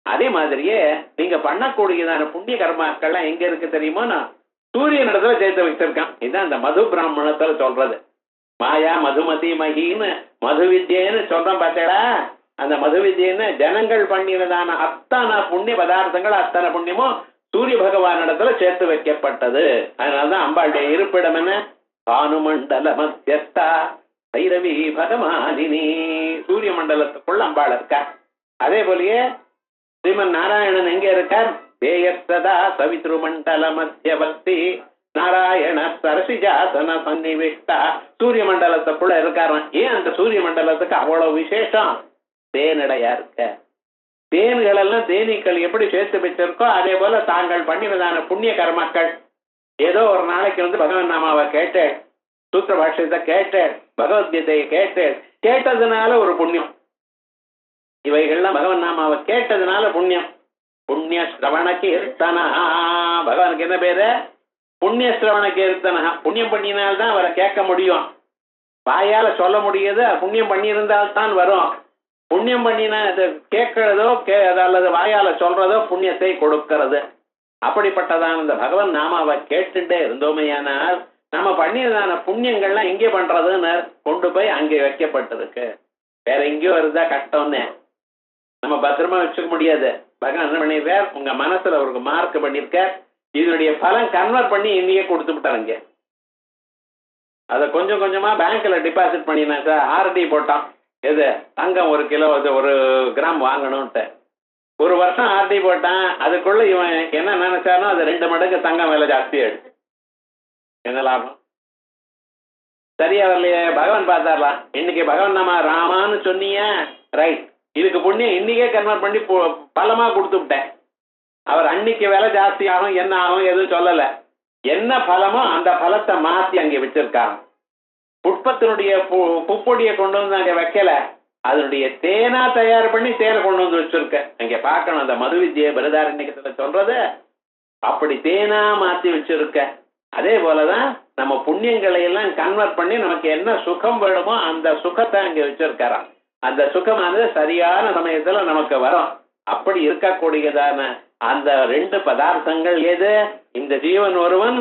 அதே மாதிரியே நீங்க பண்ணக்கூடியதான புண்ணிய கர்மாக்கள்லாம் எங்க இருக்கு தெரியுமோ, நான் சூரியன் இடத்துல சேர்த்து வச்சிருக்கான். இதுதான் அந்த மது பிராமணத்துல சொல்றது. மாயா மதுமதி மகின்னு மது வித்யன்னு சொல்றோம் பார்த்தேடா. அந்த மது வித்யன்னு ஜனங்கள் பண்ணினதான அத்தனை புண்ணிய பதார்த்தங்கள் அத்தனை புண்ணியமும் சூரிய பகவான் இடத்துல சேர்த்து வைக்கப்பட்டது. அதனாலதான் அம்பாளுடைய இருப்பிடம் என்ன? பானுமண்டல மத்தியஸ்தா பைரவி பகவானினி. சூரிய மண்டலத்துக்குள்ள அம்பாள் இருக்கார். அதே போலயே ஸ்ரீமன் நாராயணன் எங்க இருக்கார்? தேயஸ்ததா சவித்ரு மண்டல மத்தியவர்த்தி நாராயண சரசிஜாசன சன்னிவிஷ்டா. சூரிய மண்டலத்துக்குள்ள இருக்காராம். ஏன் அந்த சூரிய மண்டலத்துக்கு அவ்வளவு விசேஷம்? தேனடையா இருக்க. தேன்கள் எல்லாம் தேனீக்கள் எப்படி சேர்த்து வச்சிருக்கோ அதே போல தாங்கள் பண்ணினதான புண்ணிய கர்மாக்கள். ஏதோ ஒரு நாளைக்கு வந்து பகவன் நாமாவை கேட்டேன், சூத்திர பாஷ்யத்தை கேட்டேன், பகவத்கீதையை கேட்டேன், கேட்டதுனால ஒரு புண்ணியம். இவைகள்லாம் பகவன் நாமாவை கேட்டதுனால புண்ணியம். புண்ணிய சிரவண கீர்த்தனா. பகவானுக்கு என்ன பேரு? புண்ணிய சிரவண கீர்த்தனா. புண்ணியம் பண்ணினால்தான் அவரை கேட்க முடியும். வாயால சொல்ல முடியாது, புண்ணியம் பண்ணியிருந்தால்தான் வரும். புண்ணியம் பண்ணின கேட்கறதோ அல்லது வாயால சொல்றதோ புண்ணியத்தை கொடுக்கிறது. அப்படிப்பட்டதான இந்த பகவன் நாமாவை கேட்டுட்டே இருந்தோமையானால் நம்ம பண்ணியதான புண்ணியங்கள்லாம் எங்கே பண்றதுன்னு கொண்டு போய் அங்கே வைக்கப்பட்டிருக்கு. வேற எங்கேயோ இருந்தா கஷ்டம்னு நம்ம பத்திரமா வச்சுக்க முடியாது. பகவான் என்ன பண்ணிருக்கார்? உங்க மனசுல அவருக்கு மார்க் பண்ணிருக்க, இதனுடைய பலன் கன்வெர்ட் பண்ணி இன்னையே கொடுத்து விட்டாருங்க. அதை கொஞ்சம் கொஞ்சமா பேங்க்ல டிபாசிட் பண்ணினா சார், ஆர்டி போட்டான். எது? தங்கம் 1 கிலோ 1 கிராம் வாங்கணும்ட்டு 1 வருஷம் ஆர்டி போட்டான். அதுக்குள்ள இவன் என்ன நினைச்சானோ அது 2 மடங்கு தங்கம் விலை ஜாஸ்தி ஆயிடுச்சு. என்ன லாபம்? சரியா வரலையே. பகவான் பார்த்தாரலாம். இன்னைக்கு பகவான் நம்ம ராமான்னு சொன்னீங்க, ரைட், இதுக்கு புண்ணியம் இன்னைக்கே கன்வெர்ட் பண்ணி பலமா கொடுத்து விட்டேன். அவர் அன்னைக்கு விலை ஜாஸ்தி ஆகும் என்ன ஆகும் எதுவும் சொல்லல. என்ன பலமோ அந்த பலத்தை மாத்தி அங்கே வச்சிருக்காங்க. புஷ்பத்தினுடைய புப்பொடியை கொண்டு வந்து அங்க வைக்கல, அதனுடைய தேனா தயார் பண்ணி தேனை கொண்டு வந்து வச்சிருக்க. அங்க பார்க்கணும் அந்த மது வித்யை பிரதாரண்யத்துல சொல்றது. அப்படி தேனா மாத்தி வச்சிருக்க. அதே போலதான் நம்ம புண்ணியங்களை எல்லாம் கன்வெர்ட் பண்ணி நமக்கு என்ன சுகம் வேணுமோ அந்த சுகத்தை அங்க வச்சிருக்காராம். அந்த சுகமானது சரியான சமயத்துல நமக்கு வரும். அப்படி இருக்கக்கூடியதான அந்த 2 பதார்த்தங்கள் எது? இந்த ஜீவன் ஒருவன்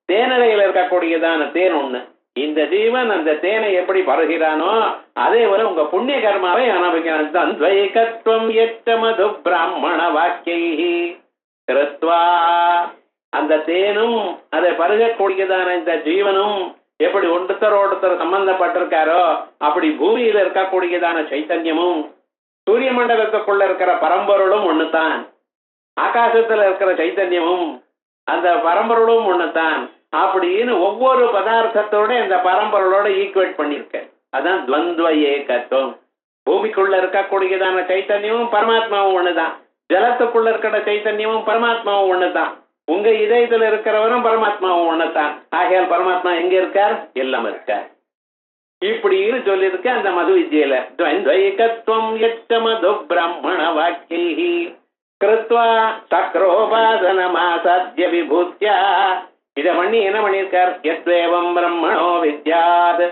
தேனறையில் இருக்கக்கூடியதான தேன் ஒண்ணு. இந்த ஜீவன் அந்த தேனை எப்படி பருகிறானோ அதே போல உங்க புண்ணிய கர்மாவை அனுபவிக்கிறான். தந்த்வைகத்வம் எச்ச மது பிராமண வாக்கியை கிருத்வா. அந்த தேனும் அதை பருகக்கூடியதான இந்த ஜீவனும் எப்படி ஒருத்தர் சம்பந்தப்பட்டிருக்காரோ அப்படி பூமியில இருக்கக்கூடியதான சைத்தன்யமும் சூரிய மண்டலத்துக்குள்ள இருக்கிற பரம்பொருளும் ஒண்ணுதான். ஆகாசத்துல இருக்கிற சைத்தன்யமும் அந்த பரம்பொருளும் ஒண்ணுதான். அப்படின்னு ஒவ்வொரு பதார்த்தத்தோட இந்த பரம்பொருளோட ஈக்குவேட் பண்ணிருக்க. அதான் துவந்த்வ ஏகத்துவம். பூமிக்குள்ள இருக்கக்கூடியதான சைத்தன்யமும் பரமாத்மாவும் ஒண்ணுதான். ஜலத்துக்குள்ள இருக்கிற சைத்தன்யமும் பரமாத்மாவும் ஒண்ணுதான். உங்க இதயத்துல இருக்கிறவரும் பரமாத்மாவும் ஒண்ணுதான். ஆகையால் பரமாத்மா எங்க இருக்கார்? எல்லாம் இருக்கார். இப்படின்னு சொல்லியிருக்க அந்த மது வித்யில. துவந்த்வைகத்வம் யச்ச மது பிராமண வாக்கியை கிருத்வா சக்ரோபாசனமாசாத்ய விபூத்யா. இதை பண்ணி என்ன பண்ணியிருக்கார்? எத்வேவம் பிரம்மணோ வித்யாத்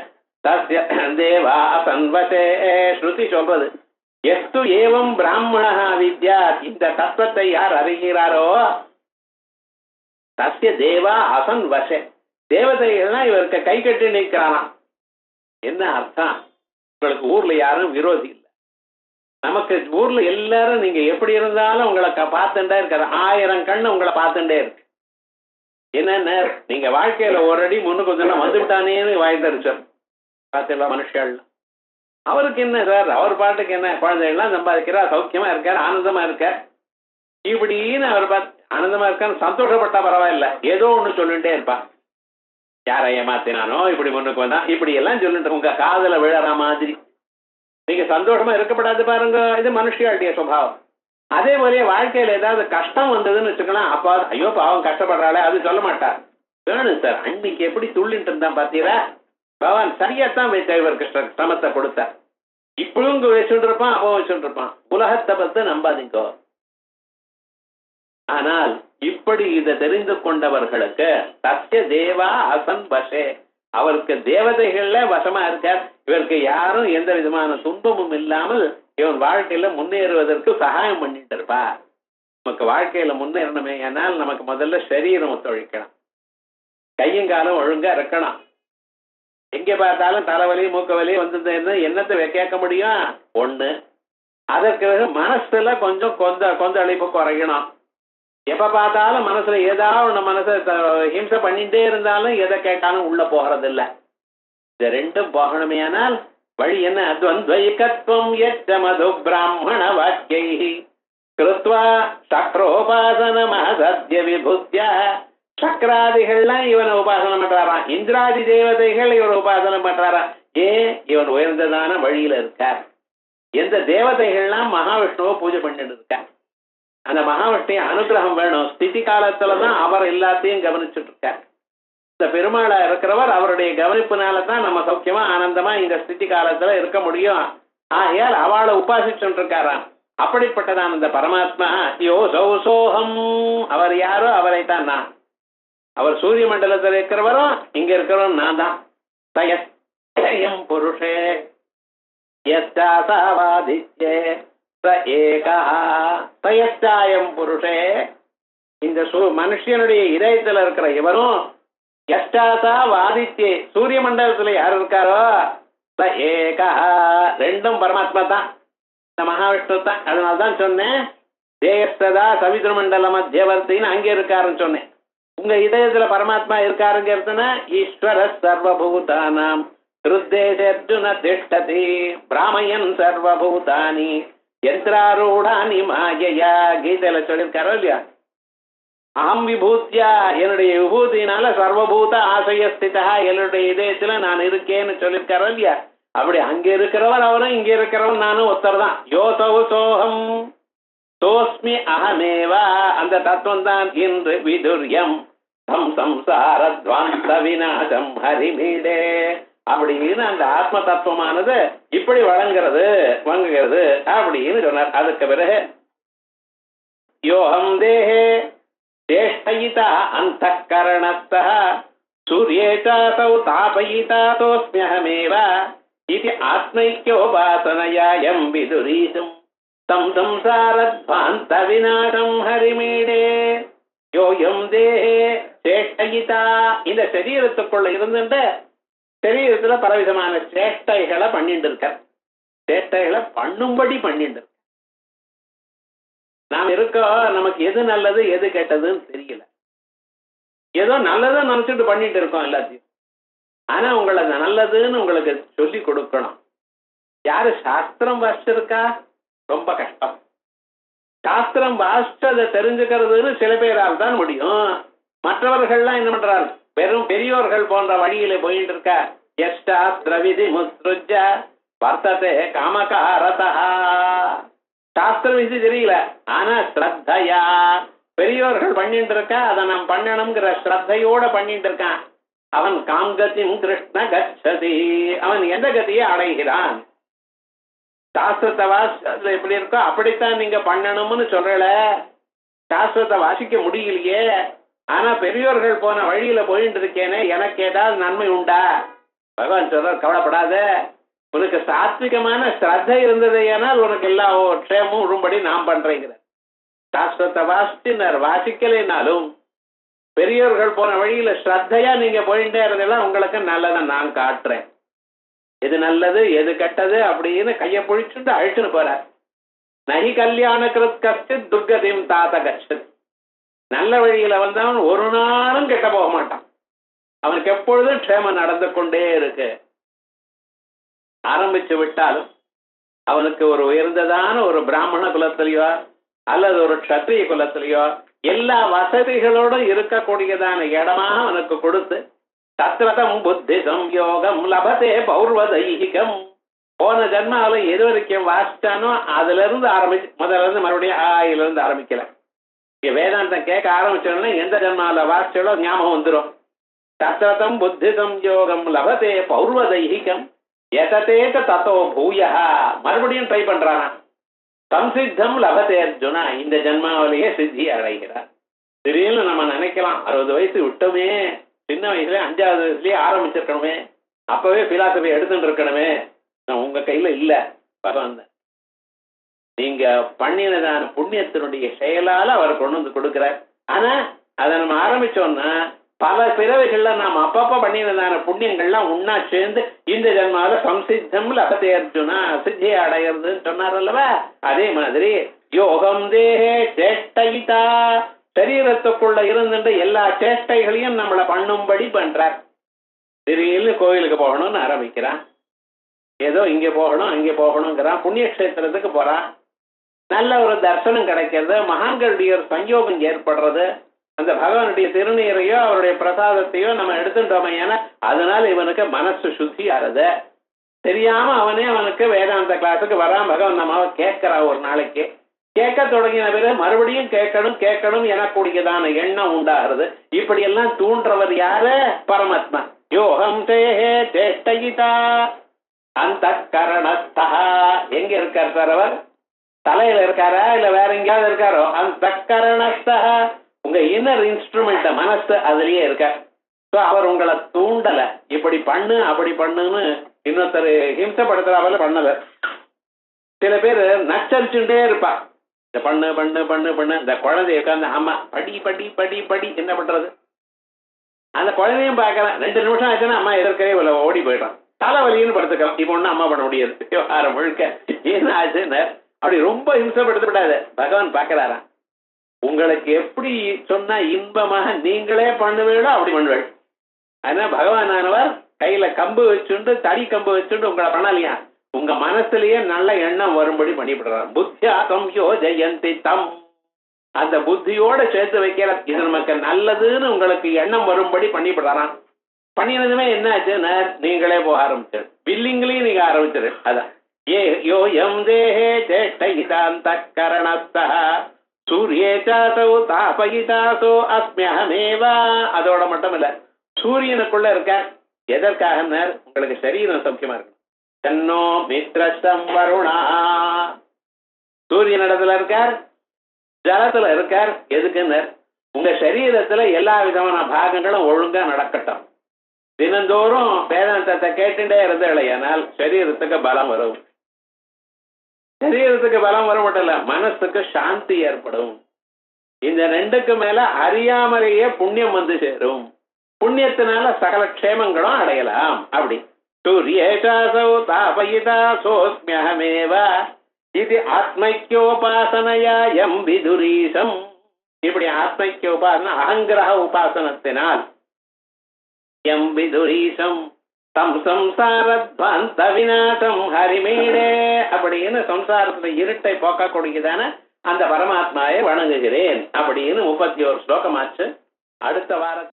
தஸ்ய தேவா சன்வசே. ஸ்ருதி சொல்றது எஸ்து ஏவம் பிராமணா வித்யாத். இந்த தத்துவத்தை யார் அறிகிறாரோ தஸ்ய தேவா அசன் வசே. தேவதைகள்லாம் இவருக்கு கை கட்டி நிற்கிறானாம். என்ன அர்த்தம்? உங்களுக்கு ஊர்ல யாரும் விரோதி இல்லை. நமக்கு ஊர்ல எல்லாரும் நீங்க எப்படி இருந்தாலும் உங்களை பார்த்துட்டே இருக்காரு. 1000 கண்ணு உங்களை பார்த்துட்டே இருக்கு. என்னென்ன நீங்க வாழ்க்கையில ஒரு அடி முன்னுக்கு வந்து விட்டானேன்னு வாய்த்தறிச்சோம். பார்த்தீங்களா மனுஷர்கள் அவருக்கு என்ன சார், அவர் பாட்டுக்கு என்ன, குழந்தைகள்லாம் சம்பாதிக்கிறார், சௌக்கியமா இருக்கார், ஆனந்தமா இருக்கார், இப்படின்னு அவர் பார்த்து ஆனந்தமா இருக்கான்னு சந்தோஷப்பட்டா பரவாயில்ல, ஏதோ ஒண்ணு சொல்லிட்டே இருப்பா. யாரை ஏமாத்தினானோ, இப்படி முன்னுக்கு வந்தா, இப்படி எல்லாம் சொல்லிட்டு உங்க காதல விழற மாதிரி நீங்க சந்தோஷமா இருக்கப்படாது பாருங்க. இது மனுஷியாளுடைய சுபாவம். அதே போலயே வாழ்க்கையில ஏதாவது கஷ்டம் வந்ததுன்னு வச்சுக்கலாம், அப்பா ஐயோ பாவம் கஷ்டப்படுறாளே அது சொல்ல மாட்டார். வேணும் சார், அன்னைக்கு எப்படி துள்ளிட்டு இருந்தான் பாத்தீரா, பகவான் சரியாத்தான் வைத்த இவருக்கு சிரமத்தை கொடுத்தார். இப்பவும் இங்க வச்சுட்டு இருப்பான், அப்போ வச்சுட்டு இருப்பான். உலகத்தை பத்தி நம்பாதீங்க. ஆனால் இப்படி இதை தெரிந்து கொண்டவர்களுக்கு சத்திய தேவா அசன் வசே, அவருக்கு தேவதைகள்ல வசமா இருக்கார். இவருக்கு யாரும் எந்த விதமான துன்பமும் இல்லாமல் இவன் வாழ்க்கையில முன்னேறுவதற்கு சகாயம் பண்ணிட்டு இருப்பா. நமக்கு வாழ்க்கையில முன்னேறணுமே ஆனால் நமக்கு முதல்ல சரீரம் ஒத்துழைக்கணும், கையும் காலம் ஒழுங்கா இருக்கணும். எங்க பார்த்தாலும் தலைவலி மூக்க வலி வந்தது என்னத்தை கேட்க முடியும் ஒண்ணு. அதற்கு மனசுல கொஞ்சம் கொந்தளிப்பு குறையணும். எப்ப பார்த்தாலும் மனசுல ஏதாவது ஒண்ணு மனசை ஹிம்சை பண்ணிட்டே இருந்தாலும் எதை கேட்டாலும் உள்ள போகிறது இல்ல. இது ரெண்டும் போகணுமே ஆனால் வழி என்ன? அத்வந்த்வைகத்வம் யச்ச மது பிராமண வாக்கியை கிருத்வா சக்ரோபாசனமா சத்ய விபுத்யா. சக்கராதிகள்லாம் இவனை உபாசனம் பண்றாராம், இந்திராதி தேவதைகள் இவன் உபாசனம் பண்றாராம். ஏன்? இவன் உயர்ந்ததான வழியில இருக்கார். எந்த தேவதைகள்லாம் மகாவிஷ்ணுவை பூஜை பண்ணிட்டு இருக்கார். அந்த மகாவிஷ்ணுடைய அனுகிரகம் வேணும். ஸ்திதி காலத்துலதான் அவர் எல்லாத்தையும் கவனிச்சுட்டு இருக்கார். இந்த பெருமாளா இருக்கிறவர் அவருடைய கவனிப்புனாலதான் நம்ம சௌக்கியமா ஆனந்தமா இந்த ஸ்திதி காலத்துல இருக்க முடியும். ஆகையால் அவளை உபாசிச்சுட்டு இருக்காராம். அப்படிப்பட்டதான் இந்த பரமாத்மா. யோ சௌசோகம், அவர் யாரோ அவரைத்தான் நான். அவர் சூரிய மண்டலத்தில் இருக்கிறவரும் இங்க இருக்கிறவரும் நான் தான். தயம் புருஷே யஸ்தாசாவாதித்யே ச ஏகா. தயஸ்தாயம் புருஷே, இந்த மனுஷனுடைய இதயத்துல இருக்கிற இவரும் யஷ்டாசா வாதித்யே, சூரிய மண்டலத்துல யார் இருக்காரோ ச ஏகா, ரெண்டும் பரமாத்மா தான், இந்த மகாவிஷ்ணு தான். அதனால்தான் சொன்னேன் தேயஸ்ததா சவித்ரு மண்டல மத்தியவர்த்தின்னு அங்கே இருக்காருன்னு சொன்னேன். உங்க இதயத்துல பரமாத்மா இருக்காருங்கிறதுனா ஈஸ்வர சர்வபூதானாம் ஹிருத்தேஷர்ஜுன திஷ்டதி பிராமயன் சர்வபூதானி யந்திராரூடானி மாயையா. கீதையில சொல்லியிருக்காரோ இல்லையா? அகம் விபூத்தியா, என்னுடைய விபூதினால சர்வபூத ஆசையஸ்திதா, என்னுடைய இதயத்துல நான் இருக்கேன்னு சொல்லியிருக்காரோ இல்லையா? அப்படி அங்க இருக்கிறவர் அவரும் இங்க இருக்கிறவன் நானும் ஒருத்தர் தான். யோசௌ சோகம் சோஸ்மி அகமேவா, அந்த தத்துவம் தான் இன்று விதுரியம் தம் சம்சாரத்வாந்த விநாசம் ஹரிமீடே. அப்படின்னு அந்த ஆத்ம தத்துவமானது இப்படி வழங்குகிறது அப்படின்னு சொன்னார். அதுக்கு பிறகு யோகம் தேஹே சேஷ்டயிதா அந்தఃகரணஸ்தः சூர்யேசாசௌ தாபயிதா தோஸ்ம்யஹமேவ இதி ஆத்மைக்யோபாசனயாயம் விதுரீசும் தம் சம்சாரத்வாந்த விநாசம் ஹரிமீடே. யோயம் தேஹே சேஷ்டயிதா, இந்த சரீரத்துக்குள்ள இருந்துட்டு சரீரத்துல பலவிதமான சேஷ்டைகளை பண்ணிட்டு இருக்க, சேஷ்டைகளை பண்ணும்படி பண்ணிட்டு இருக்க. நாம் இருக்கோம், நமக்கு எது நல்லது எது கெட்டதுன்னு தெரியல, ஏதோ நல்லதை நினைச்சிட்டு பண்ணிட்டு இருக்கோம் எல்லாத்தையும். ஆனா உங்களை நல்லதுன்னு உங்களுக்கு சொல்லி கொடுக்கணும். யாரு சாஸ்திரம் வாசிச்சிருக்கா? ரொம்ப கஷ்டம். சாஸ்திரம் வாசிச்சதை தெரிஞ்சுக்கிறதுன்னு சில பேரால் தான் முடியும். மற்றவர்கள்லாம் என்ன பண்றாரு? வெறும் பெரியோர்கள் போன்ற வழியில போயிட்டு இருக்க. யஷ்டாஸ்திர விதி முத்ருஜ வர்த்ததே காமகாரதா. சாஸ்திர விதி தெரியல, ஆனா ஸ்ரத்தையா பெரியோர்கள் பண்ணிட்டு இருக்கா, அதை நாம் பண்ணணுங்கிற ஸ்ரத்தையோட பண்ணிட்டு இருக்கான். அவன் காம்கதிம் கிருஷ்ண கச்சதி, அவன் எந்த கதியை அடைகிறான். சாஸ்திரத்தை வாசி எப்படி இருக்கோ அப்படித்தான் நீங்க பண்ணணும்னு சொல்லல. சாஸ்திரத்தை வாசிக்க முடியலையே, ஆனா பெரியோர்கள் போன வழியில போயிட்டு இருக்கேனே, எனக்கு ஏதாவது நன்மை உண்டா? பகவான் சொல்ற கவலைப்படாத, உனக்கு சாத்விகமான ஸ்ரத்தை இருந்தது ஏனால் உனக்கு எல்லா க்ஷேமும் உரும்படி நான் பண்றேங்கிற. சாஸ்திரத்தை வாசிக்கலைனாலும் பெரியோர்கள் போன வழியில ஸ்ரத்தையா நீங்க போயிட்டே இருந்தெல்லாம் உங்களுக்கு நல்லதை நான் காட்டுறேன். எது நல்லது எது கெட்டது அப்படின்னு கையை பிடிச்சுட்டு அழிச்சுன்னு போற. நகி கல்யாண கிருத் கஷ்டித் துர்கதிம் தாத்த கஷ்டத். நல்ல வழியில வந்தவன் ஒரு நாளும் கெட்ட போக மாட்டான். அவனுக்கு எப்பொழுதும் க்ஷேமம் நடந்து கொண்டே இருக்கு. ஆரம்பிச்சு விட்டாலும் அவனுக்கு ஒரு உயர்ந்ததான ஒரு பிராமண குலத்திலேயோ அல்லது ஒரு க்ஷத்ரிய குலத்திலேயோ எல்லா வசதிகளோடும் இருக்கக்கூடியதான இடமாக அவனுக்கு கொடுத்து தத்ரதம் புத்தி சம்யோகம் லபத்தே பௌர்வதைகம் போன ஜன்மாவில எது வரைக்கும் வாசிச்சானோ அதுல இருந்து ஆரம்பிச்சு முதல்ல இருந்து மறுபடியும் ஆயில இருந்து ஆரம்பிக்கல. வேதாந்தம் கேட்க ஆரம்பிச்சோன்னா எந்த ஜன்மாவில வாசிச்சாலோ ஞாபகம் வந்துடும். தத்ரதம் புத்தி சம்யோகம் லபத்தே பௌர்வதைகம் எதத்தேக தத்தோ பூயா மறுபடியும் ட்ரை பண்றானா. சம்சித்தம் லபத்தே அர்ஜுனா இந்த ஜன்மாவிலேயே சித்தி அடைகிறார். திடீர்னு நம்ம நினைக்கலாம் 60 வயசு விட்டோமே, சின்ன வயசுல 5வது வயசுலயே ஆரம்பிச்சிருக்கணுமே, அப்பவே பிலாசபி எடுத்துட்டு இருக்கணுமே. உங்க கையில இல்ல, பகவான் நீங்க பண்ணினதான புண்ணியத்தினுடைய செயலால அவர் கொண்டு வந்து கொடுக்கிறார். ஆனா அதை நம்ம ஆரம்பிச்சோம்னா பல பிறவைகள்ல நாம் அப்பப்ப பண்ணினதான புண்ணியங்கள்லாம் உண்ணா சேர்ந்து இந்த ஜன்மாவில சம்சித்தம் லபத்தே அர்ஜுனா சித்தியை அடைகிறதுன்னு சொன்னார் அல்லவா. அதே மாதிரி யோகம் தேகே சேஷ்டைதா சரீரத்துக்குள்ள இருந்துட்டு எல்லா சேஷ்டைகளையும் நம்மளை பண்ணும்படி பண்றார். திடீர்னு கோயிலுக்கு போகணும்னு ஆரம்பிக்கிறான், ஏதோ இங்க போகணும் அங்கே போகணுங்கிறான், புண்ணிய கஷேத்திரத்துக்கு போறான், நல்ல ஒரு தர்சனம் கிடைக்கிறது, மகான்களுடைய ஒரு சஞ்சோகம் ஏற்படுறது, அந்த பகவானுடைய திருநீரையோ அவருடைய பிரசாதத்தையோ நம்ம எடுத்துட்டோமே ஏன்னா அதனால இவனுக்கு மனசு சுத்தி ஆறுது. தெரியாம அவனுக்கு வேதாந்த கிளாஸுக்கு வரான், பகவான் நம்ம கேட்கிறா. ஒரு நாளைக்கு கேட்க தொடங்கின பிறகு மறுபடியும் கேட்கணும் கேட்கணும் எனக்கூடியதான எண்ணம் உண்டாகிறது. இப்படி எல்லாம் தூண்டுறவர் யாரு? பரமாத்மா. யோகம் தேஹே சேஷ்டயிதா அந்த கரணஸ்தா. எங்க இருக்கார் சார் அவர்? தலையில இருக்காரா இல்ல வேற எங்கேயாவது இருக்காரோ? அந்த கரணஸ்தா உங்க இன்னர் இன்ஸ்ட்ருமெண்ட் மனசு அதுலயே இருக்கார். அவர் உங்களை தூண்டல, இப்படி பண்ணு அப்படி பண்ணுன்னு இன்னொருத்தர் ஹிம்சப்படுத்துறாவல பண்ணல. சில பேர் நச்சரிச்சுட்டே இருப்பா, இந்த பண்ணு பண்ணு பண்ணு பண்ணு. இந்த குழந்தைய உட்காந்து அம்மா படி படி படி படி என்ன பண்றது? அந்த குழந்தையும் பார்க்கலாம், 2 நிமிஷம் ஆச்சுன்னா அம்மா எதற்கவே ஓடி போயிட்டான், தலைவலின்னு படுத்துக்கலாம். இப்ப ஒண்ணு அம்மா பண்ண முடியாது. விவகாரம் முழுக்க என்ன ஆச்சுன்னு அப்படி ரொம்ப ஹிம்சப்படுத்த விடாது. பகவான் பாக்கிறாராம், உங்களுக்கு எப்படி சொன்னா இன்பமாக நீங்களே பண்ணுவீங்களோ அப்படி பண்ணுவேள். அதனால பகவானானவர் கையில கம்பு வச்சுண்டு தடி கம்பு வச்சுண்டு உங்களை பண்ணலையா, உங்க மனசுலயே நல்ல எண்ணம் வரும்படி பண்ணிவிடுறார். புத்தியா சம்யோ ஜெயந்தி தம், அந்த புத்தியோட சேர்த்து வைக்கிற இது நமக்கு நல்லதுன்னு உங்களுக்கு எண்ணம் வரும்படி பண்ணிவிடுறாராம். பண்ணினதுமே என்ன ஆச்சுன்னா நீங்களே போக ஆரம்பிச்சிரு, பில்லிங்லயும் நீங்க ஆரம்பிச்சிரு. அதான் ஏ யோ எம் தேஹே சேஷ்டயிதாந்த கரணஸ்தா சூரியேசாசோ தாபயிதாசோ அஸ்மியஹமேவா. அதோட மட்டும் இல்ல, சூரியனுக்குள்ள இருக்க எதற்காக? உங்களுக்கு சரீரம் சௌக்கியமா இருக்கு. தன்னோ மித்ரஸ்தம் வருணா, சூரியன் இடத்துல இருக்கார், ஜலத்துல இருக்கார். எதுக்குன்னு உங்க சரீரத்துல எல்லா விதமான பாகங்களும் ஒழுங்கா நடக்கட்டும். தினந்தோறும் வேதாந்தத்தை கேட்டுட்டே இருந்தேனால் சரீரத்துக்கு பலம் வரும். சரீரத்துக்கு பலம் வர மட்டும் இல்ல, மனசுக்கு சாந்தி ஏற்படும். இந்த 2க்கு மேல அறியாமலேயே புண்ணியம் வந்து சேரும். புண்ணியத்தினால சகல க்ஷேமங்களும் அடையலாம். அப்படி சூரியேசாசோ தாபயிதாசோஸ்மியஹமேவா இது ஆத்மைக்கியோபாசனையா எம் விதுரீசம். இப்படி ஆத்மைக்கியோபாசன அகங்கிரக உபாசனத்தினால் எம் விதுரீசம் தம் சம்சாரத்வாந்த விநாசம் ஹரிமீடே அப்படின்னு சம்சாரத்துல இருட்டை போக்கக்கூடியதான அந்த பரமாத்மாவை வணங்குகிறேன் அப்படின்னு 31 ஸ்லோகமாச்சு. அடுத்த வாரம்